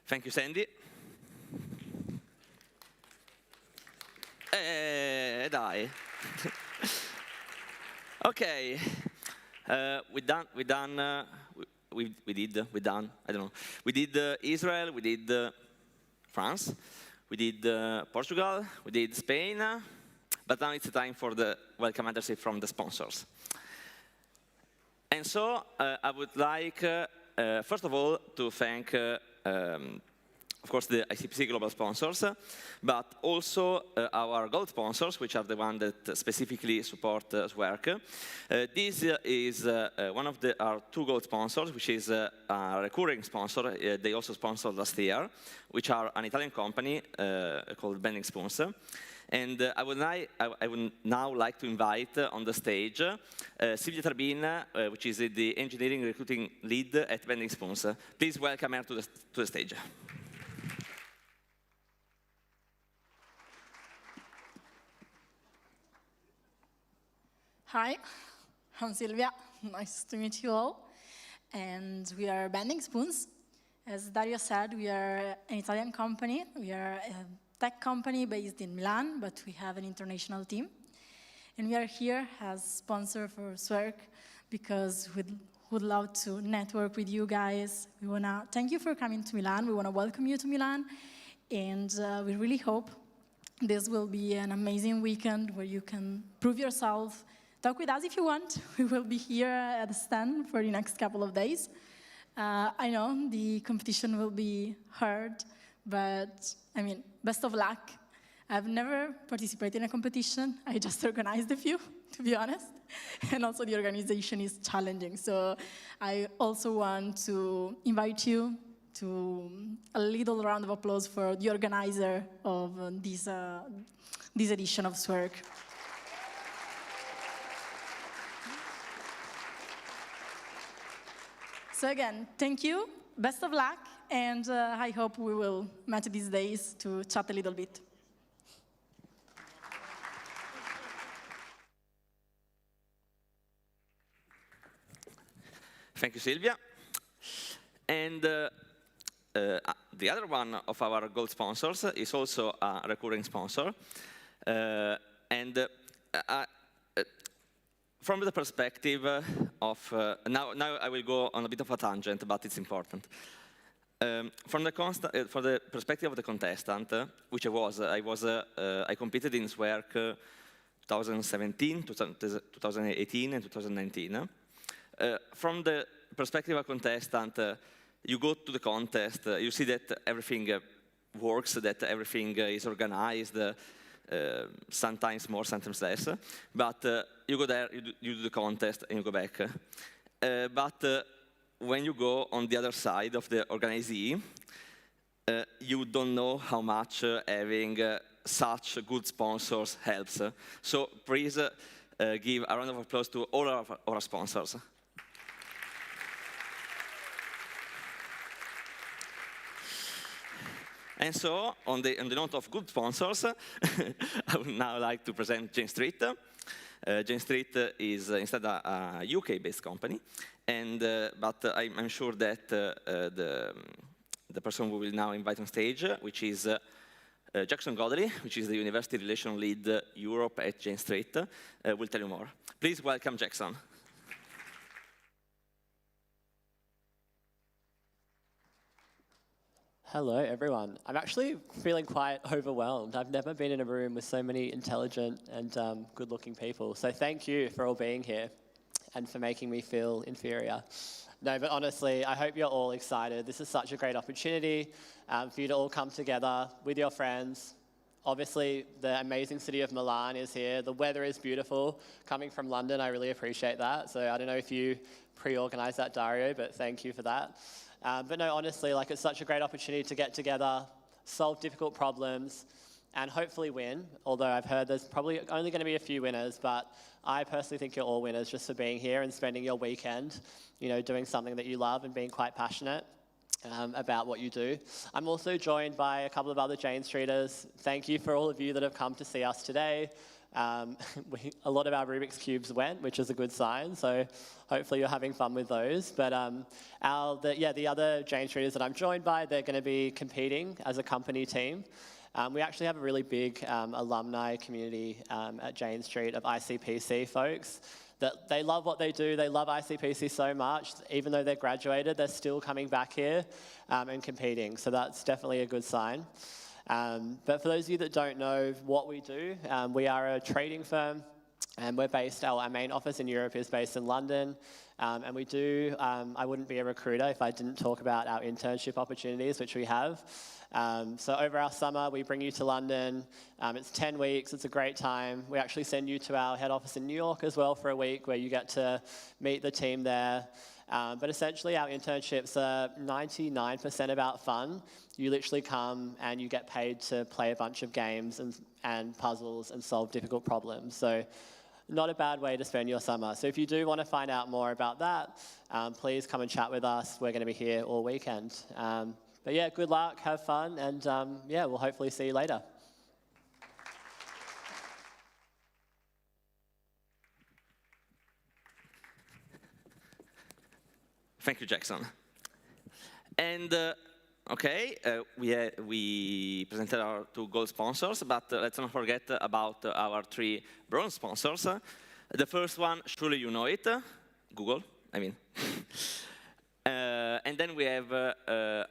Thank you, Sandy. Dai. Okay. We done. I don't know. We did Israel. We did France. We did Portugal. We did Spain. But now it's time for the welcome address from the sponsors. And so I would like, first of all, to thank, of course, the ICPC global sponsors, but also our gold sponsors, which are the ones that specifically support SWERC. This is one of our two gold sponsors, which is a recurring sponsor. They also sponsored last year, which are an Italian company called Bending Spoons. And I would now like to invite on the stage Silvia Tarbin, which is the engineering recruiting lead at Bending Spoons. Please welcome her to the stage. Hi, I'm Silvia. Nice to meet you all. And we are Bending Spoons. As Dario said, we are an Italian company. We are a tech company based in Milan, but we have an international team. And we are here as sponsor for SWERC because we would love to network with you guys. We want to thank you for coming to Milan. We want to welcome you to Milan. And we really hope this will be an amazing weekend where you can prove yourself. Talk with us if you want. We will be here at the stand for the next couple of days. I know the competition will be hard, but I mean, best of luck. I've never participated in a competition. I just organized a few, to be honest. And also the organization is challenging. So I also want to invite you to a little round of applause for the organizer of this edition of SWERC. So again, thank you, best of luck, and I hope we will meet these days to chat a little bit. Thank you, Silvia. And the other one of our gold sponsors is also a recurring sponsor. From the perspective of, now I will go on a bit of a tangent, but it's important. For the perspective of the contestant, which I competed in SWERC 2017, 2018, and 2019. From the perspective of a contestant, you go to the contest, you see that everything works, that everything is organized, sometimes more, sometimes less. But you go there, you do the contest, and you go back. But when you go on the other side of the organizee, you don't know how much having such good sponsors helps. So please give a round of applause to all of our sponsors. And so, on the note of good sponsors, I would now like to present Jane Street. Jane Street is instead a UK-based company, but I'm sure that the person we will now invite on stage, which is Jackson Godley, which is the University Relations Lead Europe at Jane Street, will tell you more. Please welcome Jackson. Hello, everyone. I'm actually feeling quite overwhelmed. I've never been in a room with so many intelligent and good-looking people. So thank you for all being here and for making me feel inferior. No, but honestly, I hope you're all excited. This is such a great opportunity for you to all come together with your friends. Obviously, the amazing city of Milan is here. The weather is beautiful. Coming from London, I really appreciate that. So I don't know if you pre-organized that, Dario, but thank you for that. But no, honestly, it's such a great opportunity to get together, solve difficult problems, and hopefully win. Although I've heard there's probably only going to be a few winners, but I personally think you're all winners just for being here and spending your weekend, doing something that you love and being quite passionate about what you do. I'm also joined by a couple of other Jane Streeters. Thank you for all of you that have come to see us today. A lot of our Rubik's Cubes went, which is a good sign, so hopefully you're having fun with those. But the other Jane Streeters that I'm joined by, they're going to be competing as a company team. We actually have a really big alumni community at Jane Street of ICPC folks. That they love what they do, they love ICPC so much, even though they're graduated, they're still coming back here and competing, so that's definitely a good sign. But for those of you that don't know what we do, we are a trading firm, and we're based, our main office in Europe is based in London, and we do, I wouldn't be a recruiter if I didn't talk about our internship opportunities, which we have. So over our summer, we bring you to London. It's 10 weeks, it's a great time. We actually send you to our head office in New York as well for a week, where you get to meet the team there. But essentially, our internships are 99% about fun. You literally come and you get paid to play a bunch of games and puzzles and solve difficult problems. So not a bad way to spend your summer. So if you do want to find out more about that, please come and chat with us. We're going to be here all weekend. But yeah, good luck, have fun, and yeah, we'll hopefully see you later. Thank you, Jackson. And okay, we presented our 2 gold sponsors, but let's not forget about our 3 bronze sponsors. The first one, surely you know it, Google, I mean. And then we have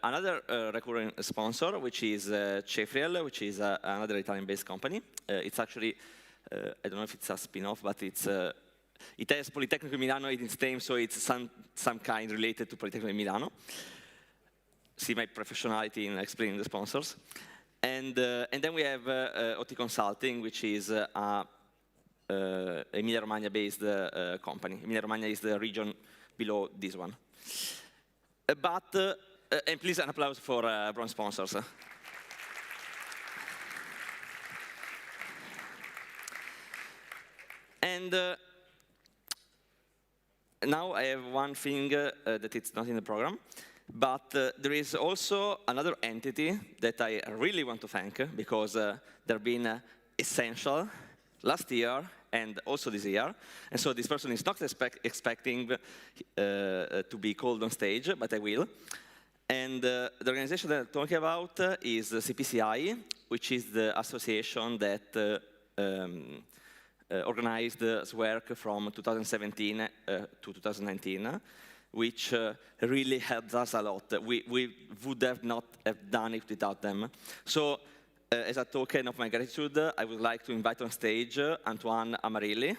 another recurring sponsor, which is Cefriel, which is another Italian-based company. It's actually, I don't know if it's a spin-off, but it's it has Politecnico Milano in its name, so it's some kind related to Politecnico Milano. See my professionality in explaining the sponsors. And then we have OT Consulting, which is a Emilia-Romagna-based company. Emilia-Romagna is the region below this one. And please an applause for bronze sponsors. And now I have one thing that it's not in the program, but there is also another entity that I really want to thank, because they've been essential last year and also this year. And so this person is not expecting to be called on stage, but I will. And the organization that I'm talking about is CPCI, which is the association that organized SWERC from 2017 to 2019, which really helped us a lot. We would have not have done it without them. So as a token of my gratitude, I would like to invite on stage Antoine Amarilli.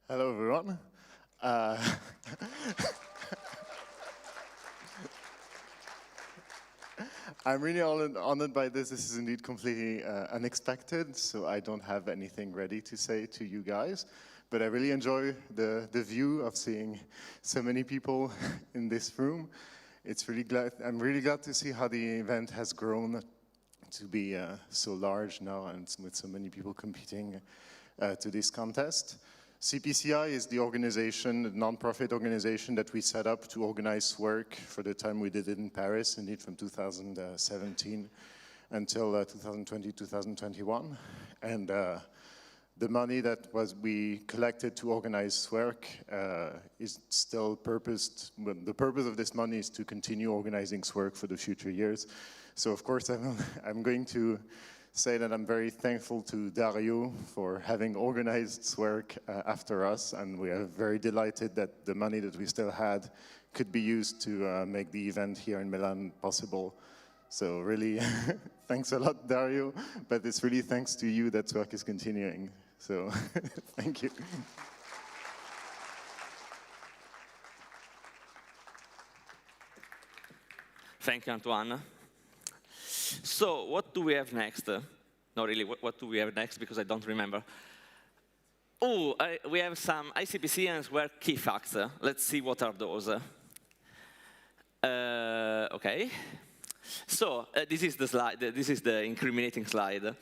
Hello, everyone. I'm really honored by this. This is indeed completely unexpected, so I don't have anything ready to say to you guys. But I really enjoy the view of seeing so many people in this room. I'm really glad to see how the event has grown to be so large now, and with so many people competing to this contest. CPCI is the organization, the non-profit organization that we set up to organize SWERC for the time we did it in Paris, indeed from 2017 until 2020, 2021. And the money that we collected to organize SWERC is still purposed. The purpose of this money is to continue organizing SWERC for the future years. So of course I'm going to say that I'm very thankful to Dario for having organized SWERC after us, and we are very delighted that the money that we still had could be used to make the event here in Milan possible. So really, thanks a lot, Dario, but it's really thanks to you that SWERC is continuing. So thank you. Thank you, Antoine. So what do we have next? Not really, what do we have next, because I don't remember. Oh, we have some ICPC and SWERC key facts. Let's see what are those. Okay. So this is the slide. This is the incriminating slide.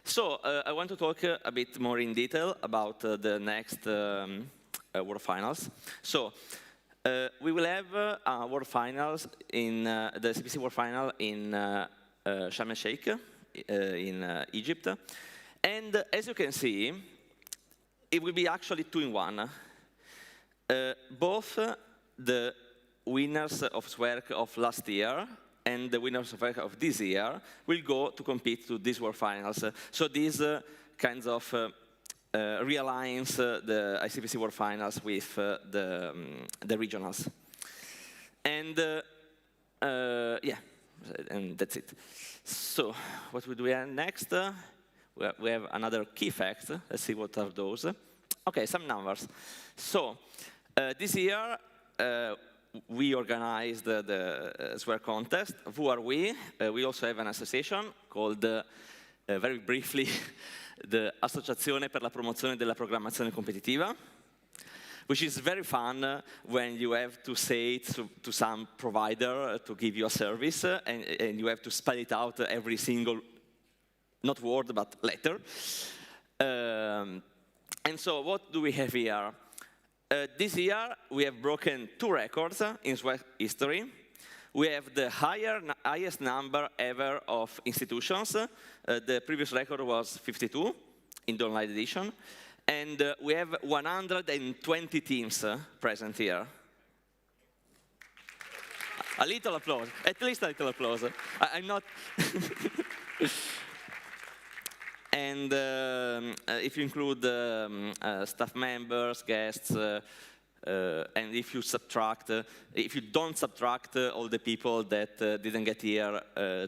So I want to talk a bit more in detail about the next World Finals. So we will have World Finals in the ICPC World Final in Sharm el-Sheikh in Egypt. And as you can see, it will be actually 2 in 1. Both the winners of SWERC of last year and the winners of SWERC of this year will go to compete to these World Finals. So this kinds of realigns the ICPC World Finals with the regionals. And yeah, and that's it. So what do we have next? We have another key facts. Let's see what are those. Okay, some numbers. So this year, we organized the SWERC contest. Who are we? We also have an association called, very briefly, the Associazione per la Promozione della Programmazione Competitiva, which is very fun when you have to say to some provider to give you a service, and you have to spell it out every single, not word, but letter. And so what do we have here? This year, we have broken 2 records in SWERC history. We have the highest number ever of institutions. The previous record was 52 in the online edition. And we have 120 teams present here. A little applause, at least a little applause. I'm not... And if you include staff members, guests, and if you don't subtract all the people that didn't get here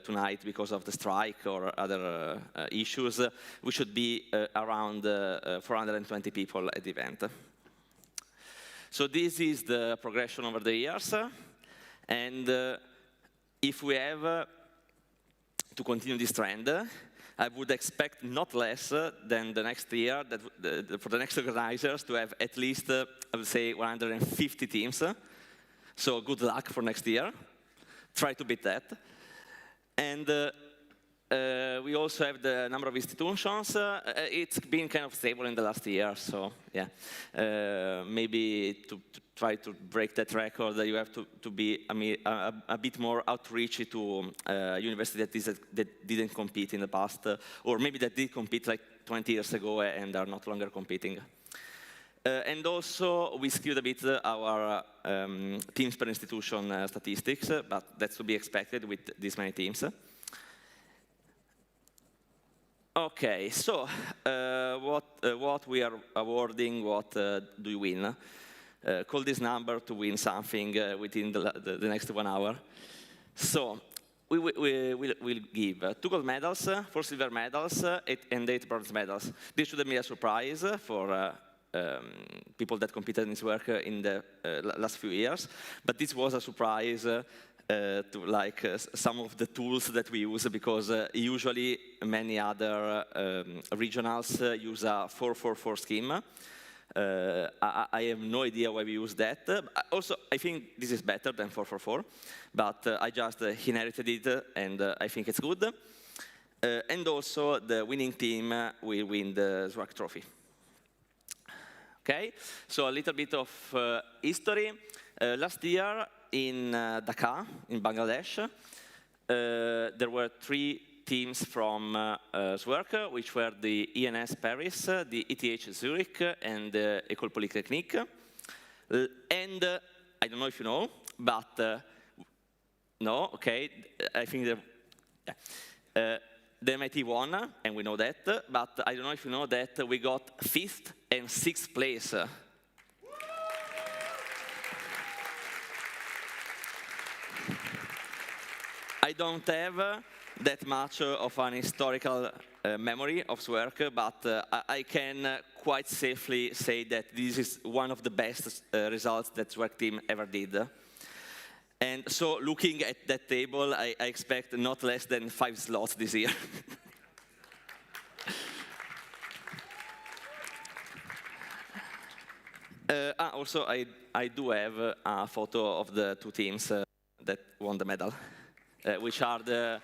tonight because of the strike or other issues, we should be around 420 people at the event. So this is the progression over the years. And if we have to continue this trend, I would expect not less than the next year, for the next organizers to have at least, I would say, 150 teams. So good luck for next year. Try to beat that. And we also have the number of institutions. It's been kind of stable in the last year, so yeah. Maybe to try to break that record, you have to be a bit more outreach to universities that didn't compete in the past, or maybe that did compete like 20 years ago and are not longer competing. And also, we skewed a bit our teams per institution statistics, but that's to be expected with this many teams. Okay, so what we are awarding, what do you win? Call this number to win something within the next 1 hour. So we'll give 2 gold medals, 4 silver medals, and 8 bronze medals. This shouldn't be a surprise for people that competed in SWERC in the last few years, but this was a surprise to like some of the tools that we use, because usually many other regionals use a 4-4-4 scheme. I have no idea why we use that. Also, I think this is better than 4-4-4, but I just inherited it, and I think it's good. And also, the winning team will win the SWERC trophy. Okay, so a little bit of history. Last year, in Dhaka, in Bangladesh, there were 3 teams from SWERC, which were the ENS Paris, the ETH Zurich, and the École Polytechnique. And I don't know if you know, but no, okay, I think the MIT won, and we know that, but I don't know if you know that we got 5th and 6th place. I don't have that much of an historical memory of SWERC, but I can quite safely say that this is one of the best results that SWERC team ever did. And so looking at that table, I expect not less than 5 slots this year. Also, I do have a photo of the 2 teams that won the medal, which are the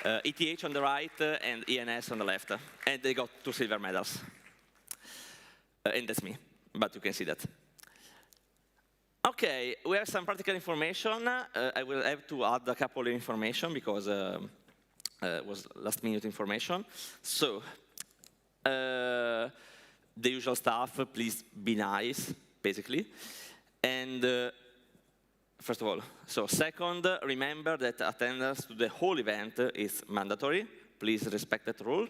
ETH on the right, and ENS on the left. And they got 2 silver medals. And that's me, but you can see that. Okay, we have some practical information. I will have to add a couple of information because it was last-minute information. So, the usual stuff, please be nice, basically. And first of all, so second, remember that attendance to the whole event is mandatory. Please respect that rule.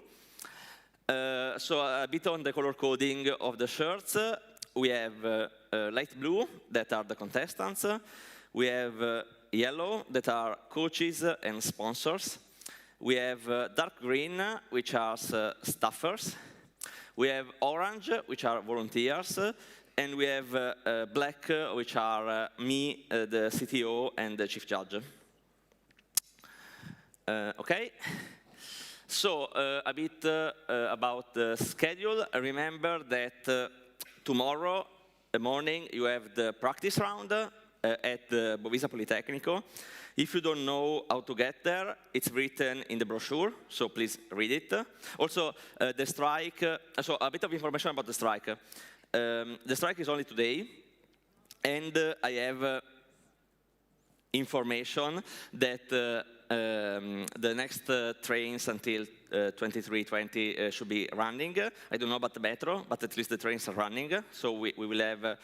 So a bit on the color coding of the shirts. We have light blue, that are the contestants. We have yellow, that are coaches and sponsors. We have dark green, which are staffers. We have orange, which are volunteers. And we have black, which are me, the CTO, and the chief judge. Okay. So a bit about the schedule. Remember that tomorrow morning you have the practice round at the Bovisa Politecnico. If you don't know how to get there, it's written in the brochure, so please read it. Also, the strike, so a bit of information about the strike. The strike is only today, and I have information that the next trains until 23:20 should be running. I don't know about the metro, but at least the trains are running. So we will have,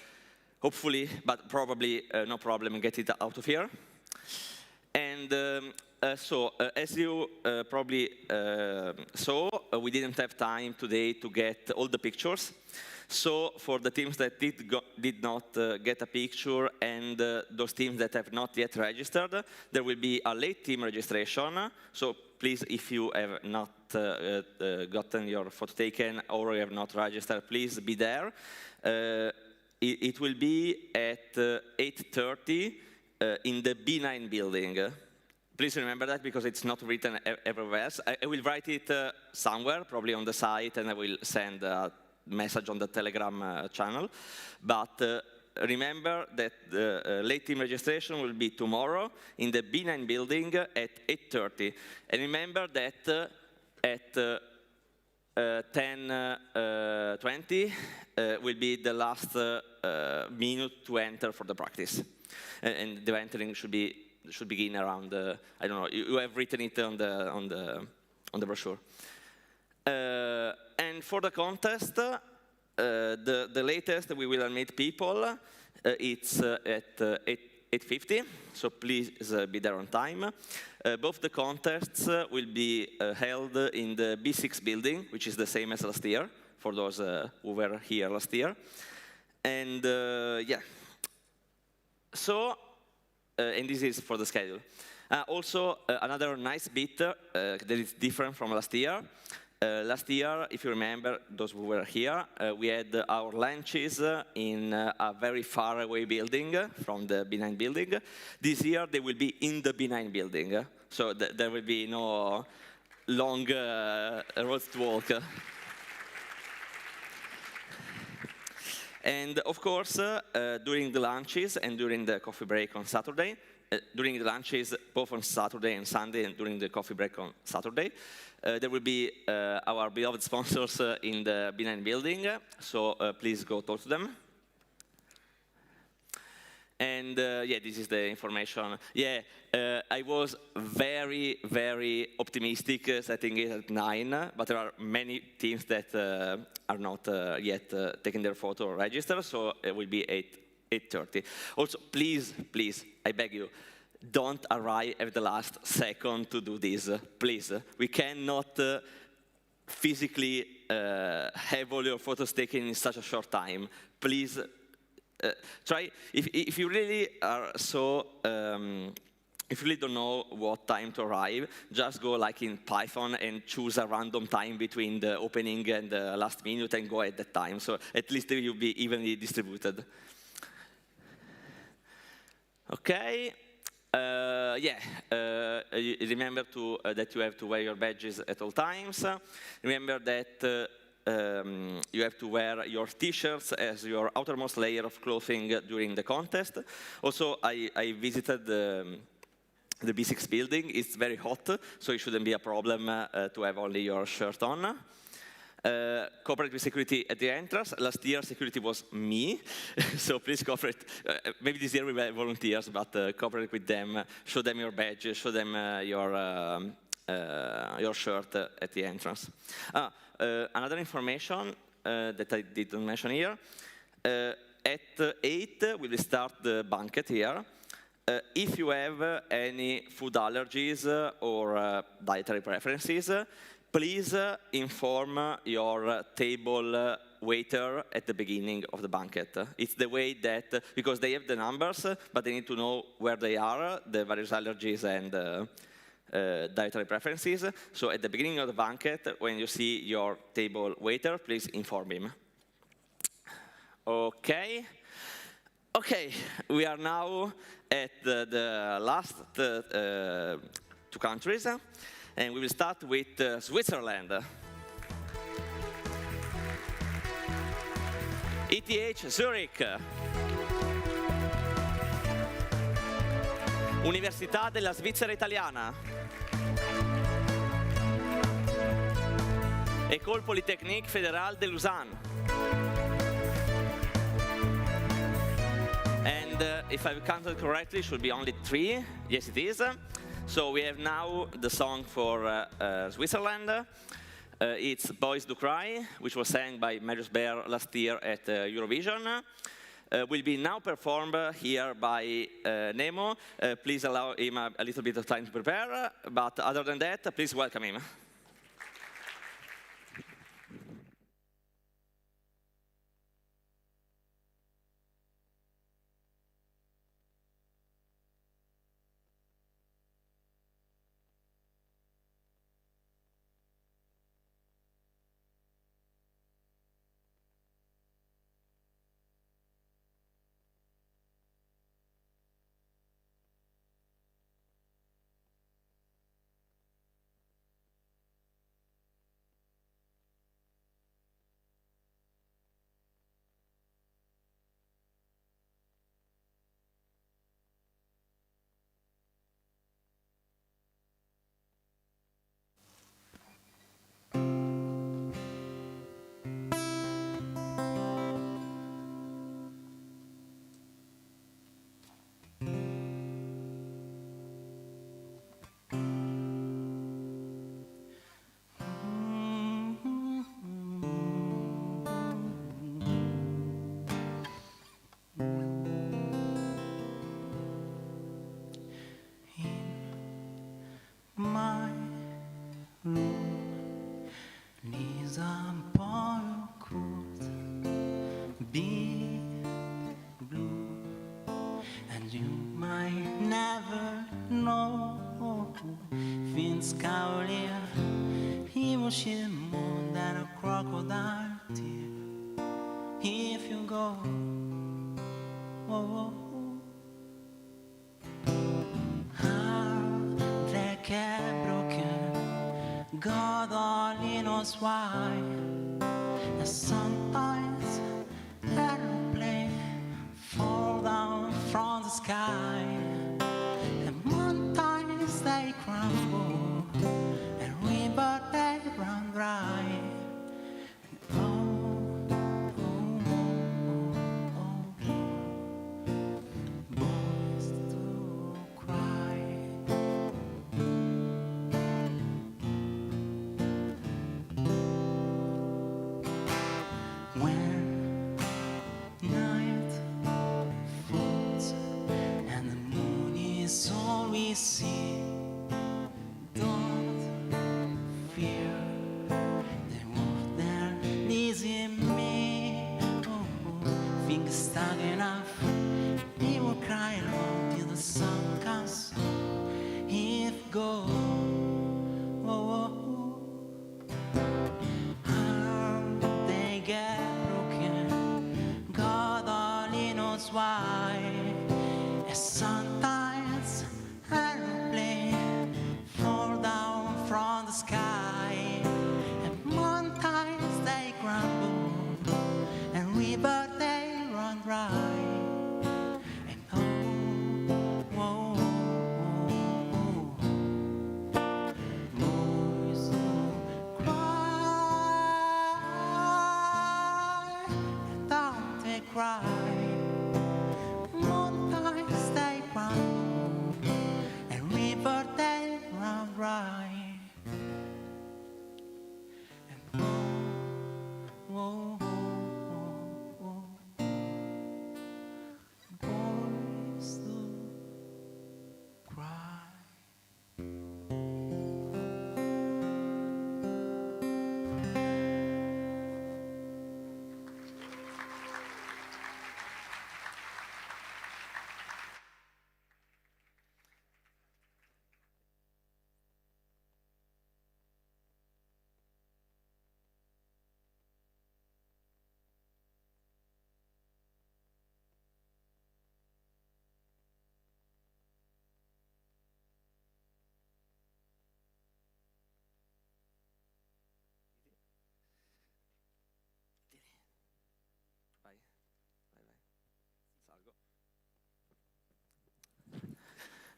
hopefully, but probably no problem, get it out of here. And so, as you probably saw, we didn't have time today to get all the pictures. So for the teams that did not get a picture and those teams that have not yet registered, there will be a late team registration. So please, if you have not gotten your photo taken or you have not registered, please be there. It will be at 8:30 in the B9 building. Please remember that because it's not written everywhere else. I will write it somewhere, probably on the site, and I will send a message on the Telegram channel. But remember that the late team registration will be tomorrow in the B9 building at 8:30. And remember that at 10:20 will be the last minute to enter for the practice. And the entering should begin around, I don't know, you have written it on the brochure. And for the contest, the latest we will admit people, it's at 8:50, so please be there on time. Both the contests will be held in the B6 building, which is the same as last year, for those who were here last year. And yeah, so, and this is for the schedule. Also, another nice bit that is different from last year. Last year, if you remember, those who were here, we had our lunches in a very far away building from the B9 building. This year, they will be in the B9 building. So there will be no long roads to walk. And of course, during the lunches and during the coffee break on Saturday, during the lunches, both on Saturday and Sunday, and during the coffee break on Saturday, there will be our beloved sponsors in the B9 building, so please go talk to them. And yeah, this is the information. Yeah, I was very, very optimistic setting it at 9, but there are many teams that are not yet taking their photo or register, so it will be 8:30. Also, please, please, I beg you, don't arrive at the last second to do this, please. We cannot physically have all your photos taken in such a short time. Please try, if you really are so, if you really don't know what time to arrive, just go like in Python and choose a random time between the opening and the last minute and go at that time. So at least you'll be evenly distributed. Okay. Remember that you have to wear your badges at all times. Remember that you have to wear your t-shirts as your outermost layer of clothing during the contest. Also, I visited the B6 building. It's very hot, so it shouldn't be a problem to have only your shirt on. Cooperate with security at the entrance. Last year, security was me, so please cooperate. Maybe this year we will have volunteers, but cooperate with them. Show them your badge. Show them your shirt at the entrance. Another information that I didn't mention here. At 8, we will start the banquet here. If you have any food allergies or dietary preferences, please inform your table waiter at the beginning of the banquet. It's the way that, because they have the numbers, but they need to know where they are, the various allergies and dietary preferences. So at the beginning of the banquet, when you see your table waiter, please inform him. Okay. Okay, we are now at the last 2 countries. And we will start with Switzerland. ETH Zurich. Università della Svizzera Italiana. École Polytechnique Fédérale de Lausanne. And if I've counted correctly, it should be only 3. Yes, it is. So we have now the song for Switzerland. It's Boys Do Cry, which was sang by Marius Baer last year at Eurovision. Will be now performed here by Nemo. Please allow him a little bit of time to prepare. But other than that, please welcome him. God only knows why. And sometimes airplanes fall down from the sky, and mountains they crumble, and rivers they run dry.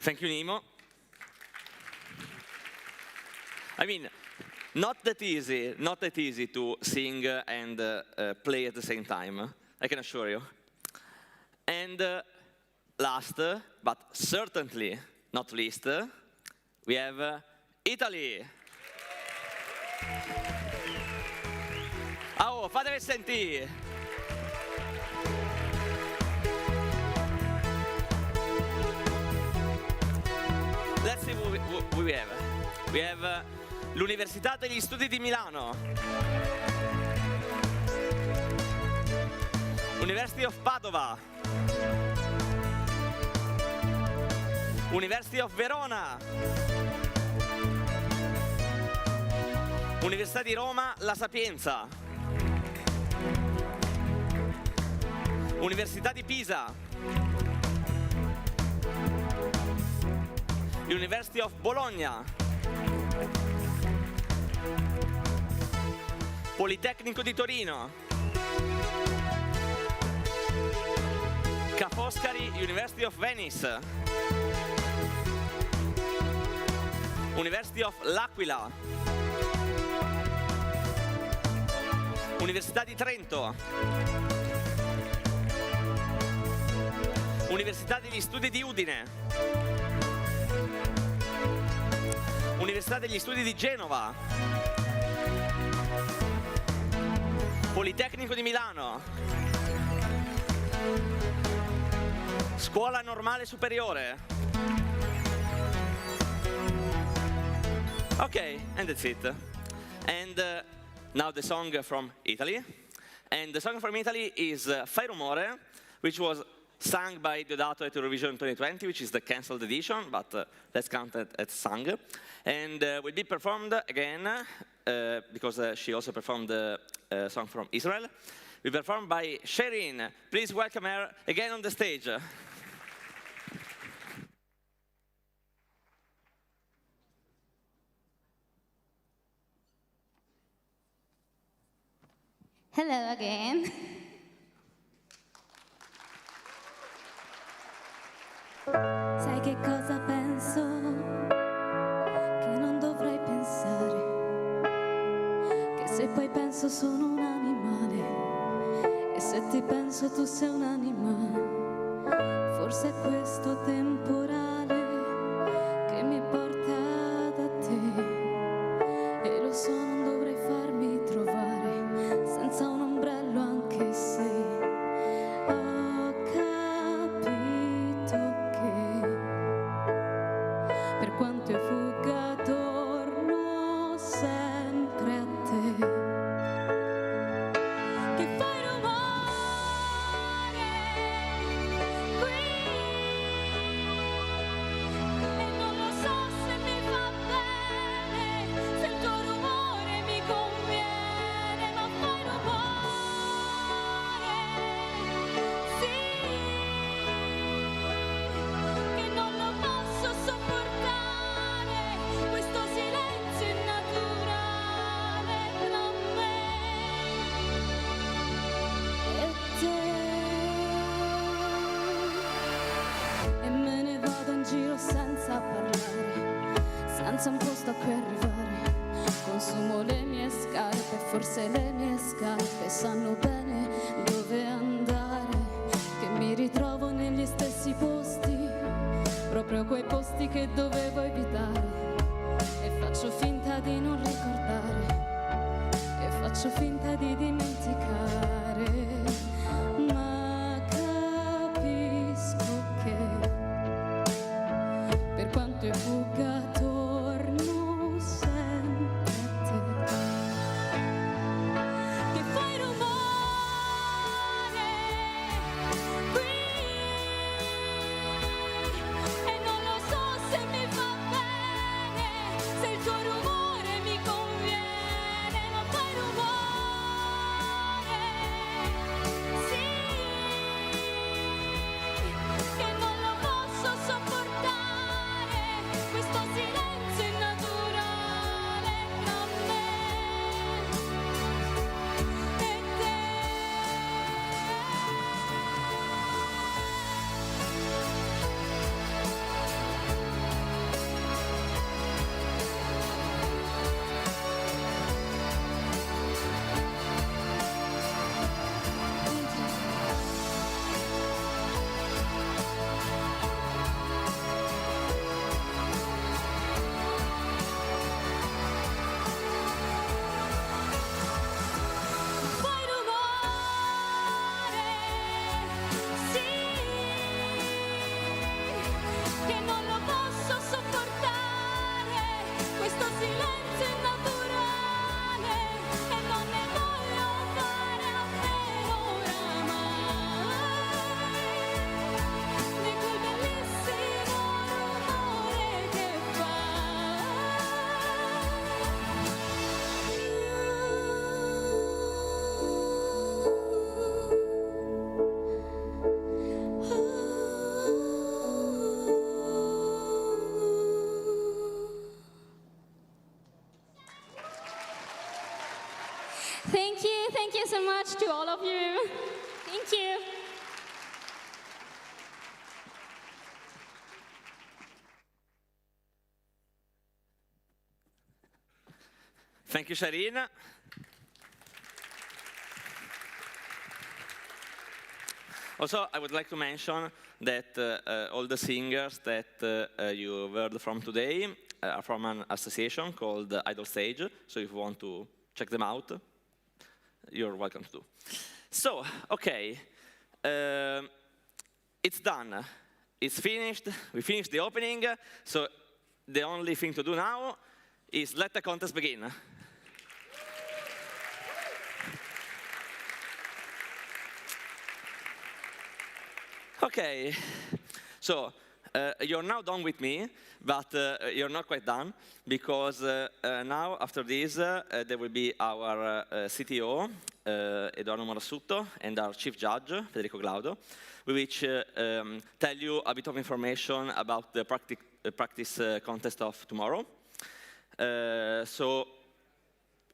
Thank you, Nemo. I mean, not that easy to sing and play at the same time, I can assure you. And last, but certainly not least, we have Italy. Oh, fatevi sentire. Let's see who we have. We have l'Università degli Studi di Milano, University of Padova, University of Verona, Università di Roma La Sapienza, Università di Pisa, University of Bologna, Politecnico di Torino, Ca' Foscari University of Venice, University of L'Aquila, Università di Trento, Università degli Studi di Udine, Università degli Studi di Genova, Politecnico di Milano, Scuola Normale Superiore. Okay, and that's it. And now the song from Italy. And the song from Italy is Fai Rumore, which was sung by Deodato at Eurovision 2020, which is the cancelled edition, but let's count it as sung. And will be performed again, because she also performed the song from Israel. Will be performed by Sherin. Please welcome her again on the stage. Hello again. Sai che cosa penso? Che non dovrei pensare, che se poi penso sono un animale, e se ti penso tu sei un animale, forse è questo temporale che mi porta da te, e lo so non dovrei farmi trovare senza un ombrello, anche se ho capito che per quanto io fugga torno sempre a te, che fai rumore qui e non lo so se mi fa bene, se il tuo rumore mi conviene, ma fai rumore, sì, che non lo posso sopportare, questo silenzio innaturale tra me e te. E me ne vado in giro senza parlare, senza un posto a cui arrivare, consumo le mie scarpe, forse le mie scarpe sanno bene dove andare, che mi ritrovo negli stessi posti, proprio quei posti che dovevo evitare, e faccio finta di non ricordare, e faccio finta di dimenticare, ma capisco che per quanto io fugga torno sempre a te, che fai rumore qui e non lo so se mi fa bene, se il tuo rumore mi conviene, ma fai rumore, Thank you so much to all of you. Thank you. Thank you, Shireen. Also, I would like to mention that all the singers that you heard from today are from an association called Idol Stage. So if you want to check them out, you're welcome to do. So, okay, it's done. It's finished. We finished the opening. So the only thing to do now is let the contest begin. Okay, so you're now done with me, but you're not quite done, because now, after this, there will be our CTO, Edoardo Morassuto, and our chief judge, Federico Glaudo, which tell you a bit of information about the practice contest of tomorrow. So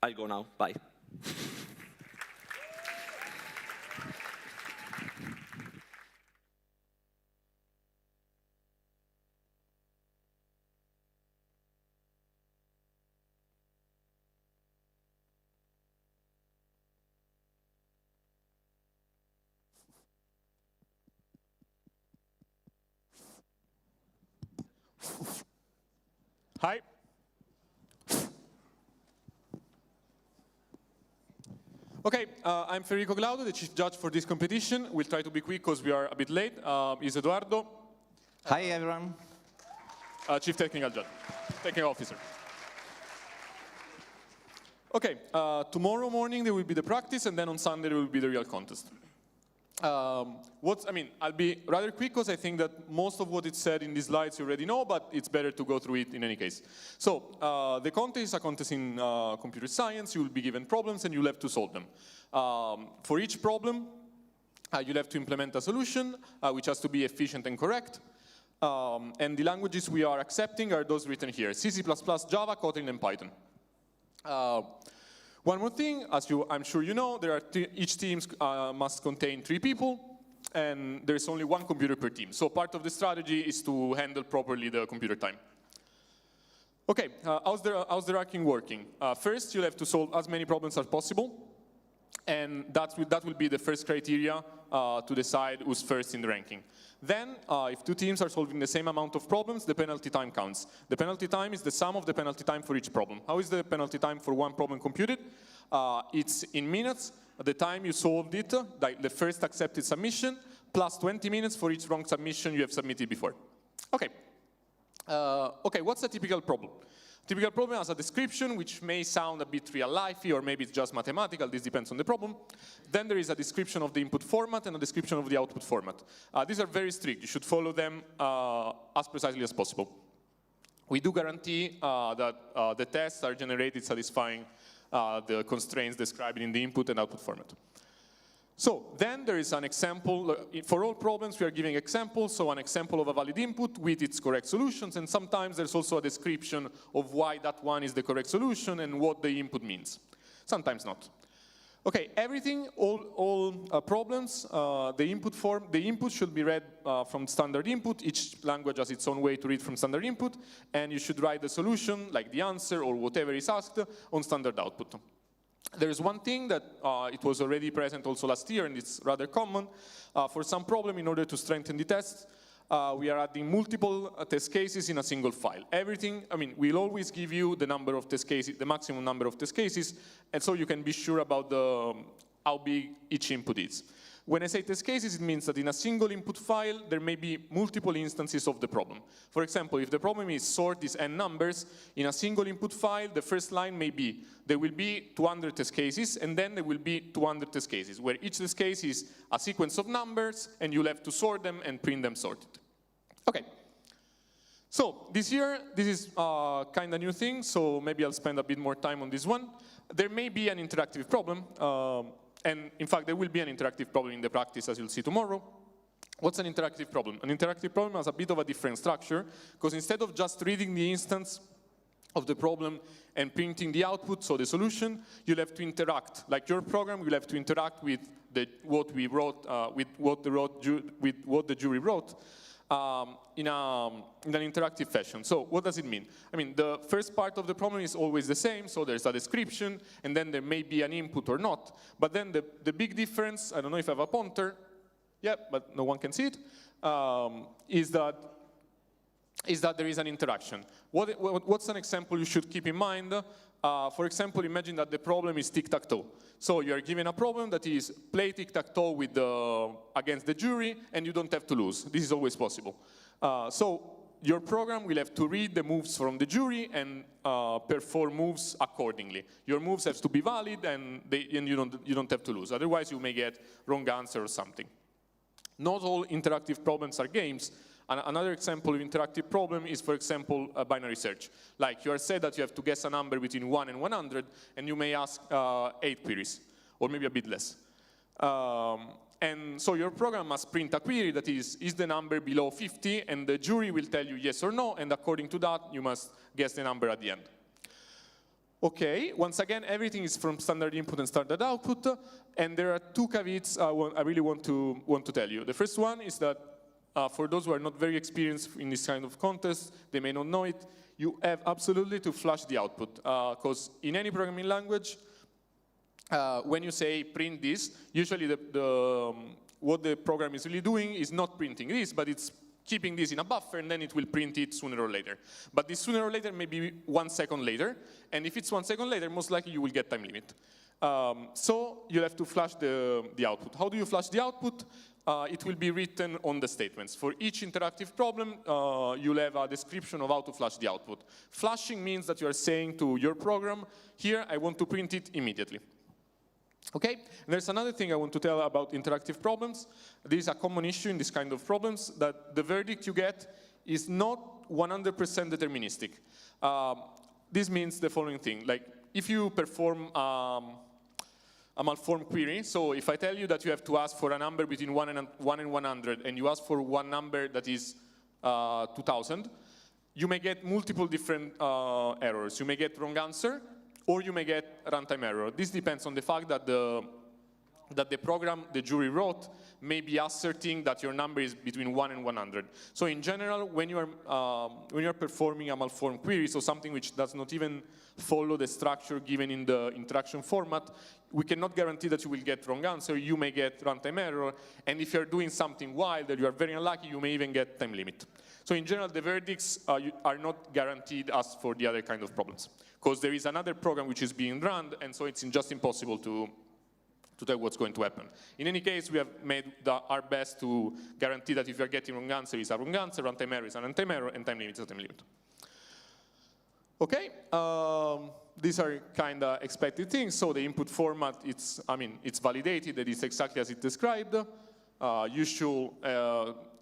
I'll go now. Bye. Hi. Okay, I'm Federico Glaudo, the chief judge for this competition. We'll try to be quick because we are a bit late. Is Eduardo. Hi, everyone. Chief technical officer. Okay, tomorrow morning there will be the practice, and then on Sunday there will be the real contest. I'll be rather quick because I think that most of what is said in these slides you already know, but it's better to go through it in any case. So, the contest is a contest in computer science. You will be given problems and you'll have to solve them. For each problem, you'll have to implement a solution, which has to be efficient and correct. And the languages we are accepting are those written here: C, C++, Java, Kotlin, and Python. One more thing, as I'm sure you know, each team must contain 3 people, and there's only 1 computer per team. So part of the strategy is to handle properly the computer time. Okay, how's the ranking working? First, you'll have to solve as many problems as possible, and that will be the first criteria to decide who's first in the ranking. Then, if 2 teams are solving the same amount of problems, the penalty time counts. The penalty time is the sum of the penalty time for each problem. How is the penalty time for 1 problem computed? It's in minutes, the time you solved it, like the first accepted submission, plus 20 minutes for each wrong submission you have submitted before. Okay. Okay, what's a typical problem? Typical problem has a description which may sound a bit real-lifey, or maybe it's just mathematical. This depends on the problem. Then there is a description of the input format and a description of the output format. These are very strict. You should follow them as precisely as possible. We do guarantee that the tests are generated satisfying the constraints described in the input and output format. So then there is an example. For all problems, we are giving examples. So an example of a valid input with its correct solutions. And sometimes there's also a description of why that one is the correct solution and what the input means. Sometimes not. Okay, everything, all problems, the input should be read from standard input. Each language has its own way to read from standard input. And you should write the solution, like the answer or whatever is asked, on standard output. There is one thing that it was already present also last year, and it's rather common. For some problem, in order to strengthen the test, we are adding multiple test cases in a single file. We'll always give you the number of test cases, the maximum number of test cases, and so you can be sure about how big each input is. When I say test cases, it means that in a single input file, there may be multiple instances of the problem. For example, if the problem is sort these n numbers, in a single input file, the first line may be, there will be 200 test cases, and then there will be 200 test cases, where each test case is a sequence of numbers, and you'll have to sort them and print them sorted. Okay. So this year, this is kind of new thing, so maybe I'll spend a bit more time on this one. There may be an interactive problem. And in fact, there will be an interactive problem in the practice, as you'll see tomorrow. What's an interactive problem? An interactive problem has a bit of a different structure, because instead of just reading the instance of the problem and printing the output, so the solution, you'll have to interact. Like your program, you'll have to interact with what we wrote, with what the jury wrote in an interactive fashion. So what does it mean? I mean, the first part of the problem is always the same, so there's a description, and then there may be an input or not. But then the big difference, I don't know if I have a pointer, yeah, but no one can see it, is that there is an interaction. What's an example you should keep in mind? For example, imagine that the problem is tic-tac-toe. So you're given a problem that is play tic-tac-toe with against the jury, and you don't have to lose. This is always possible. So your program will have to read the moves from the jury and perform moves accordingly. Your moves have to be valid, and you don't have to lose. Otherwise, you may get wrong answer or something. Not all interactive problems are games. Another example of interactive problem is, for example, a binary search. Like you are said that you have to guess a number between 1 and 100, and you may ask 8 queries, or maybe a bit less. And so your program must print a query that is the number below 50, and the jury will tell you yes or no, and according to that, you must guess the number at the end. Okay, once again, everything is from standard input and standard output, and there are two caveats I really want to tell you. The first one is that for those who are not very experienced in this kind of contest, they may not know it, you have absolutely to flush the output. Because in any programming language, when you say print this, usually what the program is really doing is not printing this, but it's keeping this in a buffer, and then it will print it sooner or later. But this sooner or later may be 1 second later, and if it's 1 second later, most likely you will get time limit. So you'll have to flush the output. How do you flush the output? It will be written on the statements. For each interactive problem, you'll have a description of how to flush the output. Flushing means that you are saying to your program, here, I want to print it immediately. Okay, and there's another thing I want to tell about interactive problems. This is a common issue in this kind of problems, that the verdict you get is not 100% deterministic. This means the following thing, like if you perform a malformed query, so if I tell you that you have to ask for a number between 1 and 100, and you ask for one number that is 2000, you may get multiple different errors. You may get wrong answer, or you may get runtime error. This depends on the fact that the program the jury wrote may be asserting that your number is between 1 and 100. So in general, when you are performing a malformed query, so something which does not even follow the structure given in the interaction format, we cannot guarantee that you will get wrong answer. You may get runtime error, and if you're doing something wild that you are very unlucky, you may even get time limit. So in general, the verdicts are not guaranteed as for the other kind of problems, because there is another program which is being run, and so it's just impossible to tell what's going to happen. In any case, we have made our best to guarantee that if you're getting wrong answer, it's a wrong answer, runtime error is a runtime error, and time limit is a time limit. Okay, these are kind of expected things. So the input format, it's validated, that it's exactly as it described. You should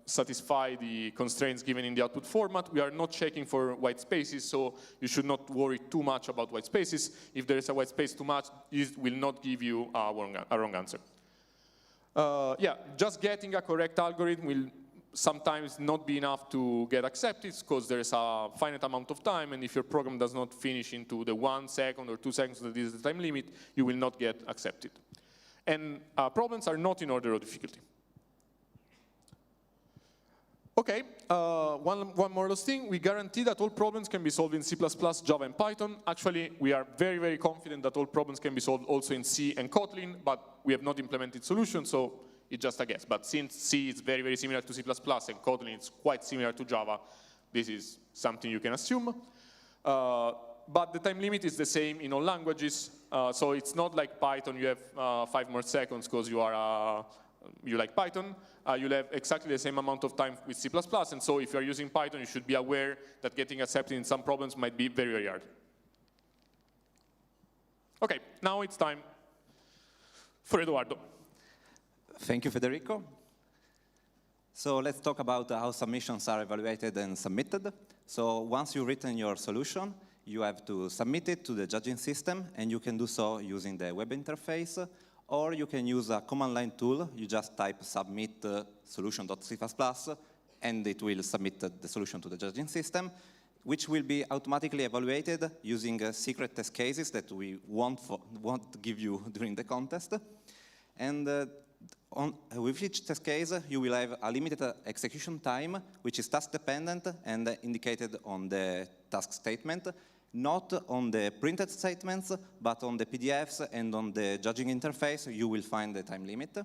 satisfy the constraints given in the output format. We are not checking for white spaces, so you should not worry too much about white spaces. If there is a white space too much, it will not give you a wrong answer. Yeah, just getting a correct algorithm will sometimes not be enough to get accepted, because there's a finite amount of time, and if your program does not finish into the 1 second or 2 seconds that is the time limit, you will not get accepted. And problems are not in order of difficulty. Okay, one more last thing. We guarantee that all problems can be solved in C++, Java, and Python. Actually, we are very, very confident that all problems can be solved also in C and Kotlin, but we have not implemented solutions, so it's just a guess. But since C is very, very similar to C++, and Kotlin is quite similar to Java, this is something you can assume. But the time limit is the same in all languages, so it's not like Python, you have 5 more seconds because you like Python. You'll have exactly the same amount of time with C++, and so if you're using Python, you should be aware that getting accepted in some problems might be very, very hard. Okay, now it's time for Eduardo. Thank you, Federico. So let's talk about how submissions are evaluated and submitted. So once you've written your solution, you have to submit it to the judging system, and you can do so using the web interface, or you can use a command line tool. You just type submit solution.c++, and it will submit the solution to the judging system. which will be automatically evaluated using secret test cases that we won't give you during the contest. And with each test case, you will have a limited execution time, which is task dependent and indicated on the task statement, not on the printed statements, but on the PDFs and on the judging interface, you will find the time limit.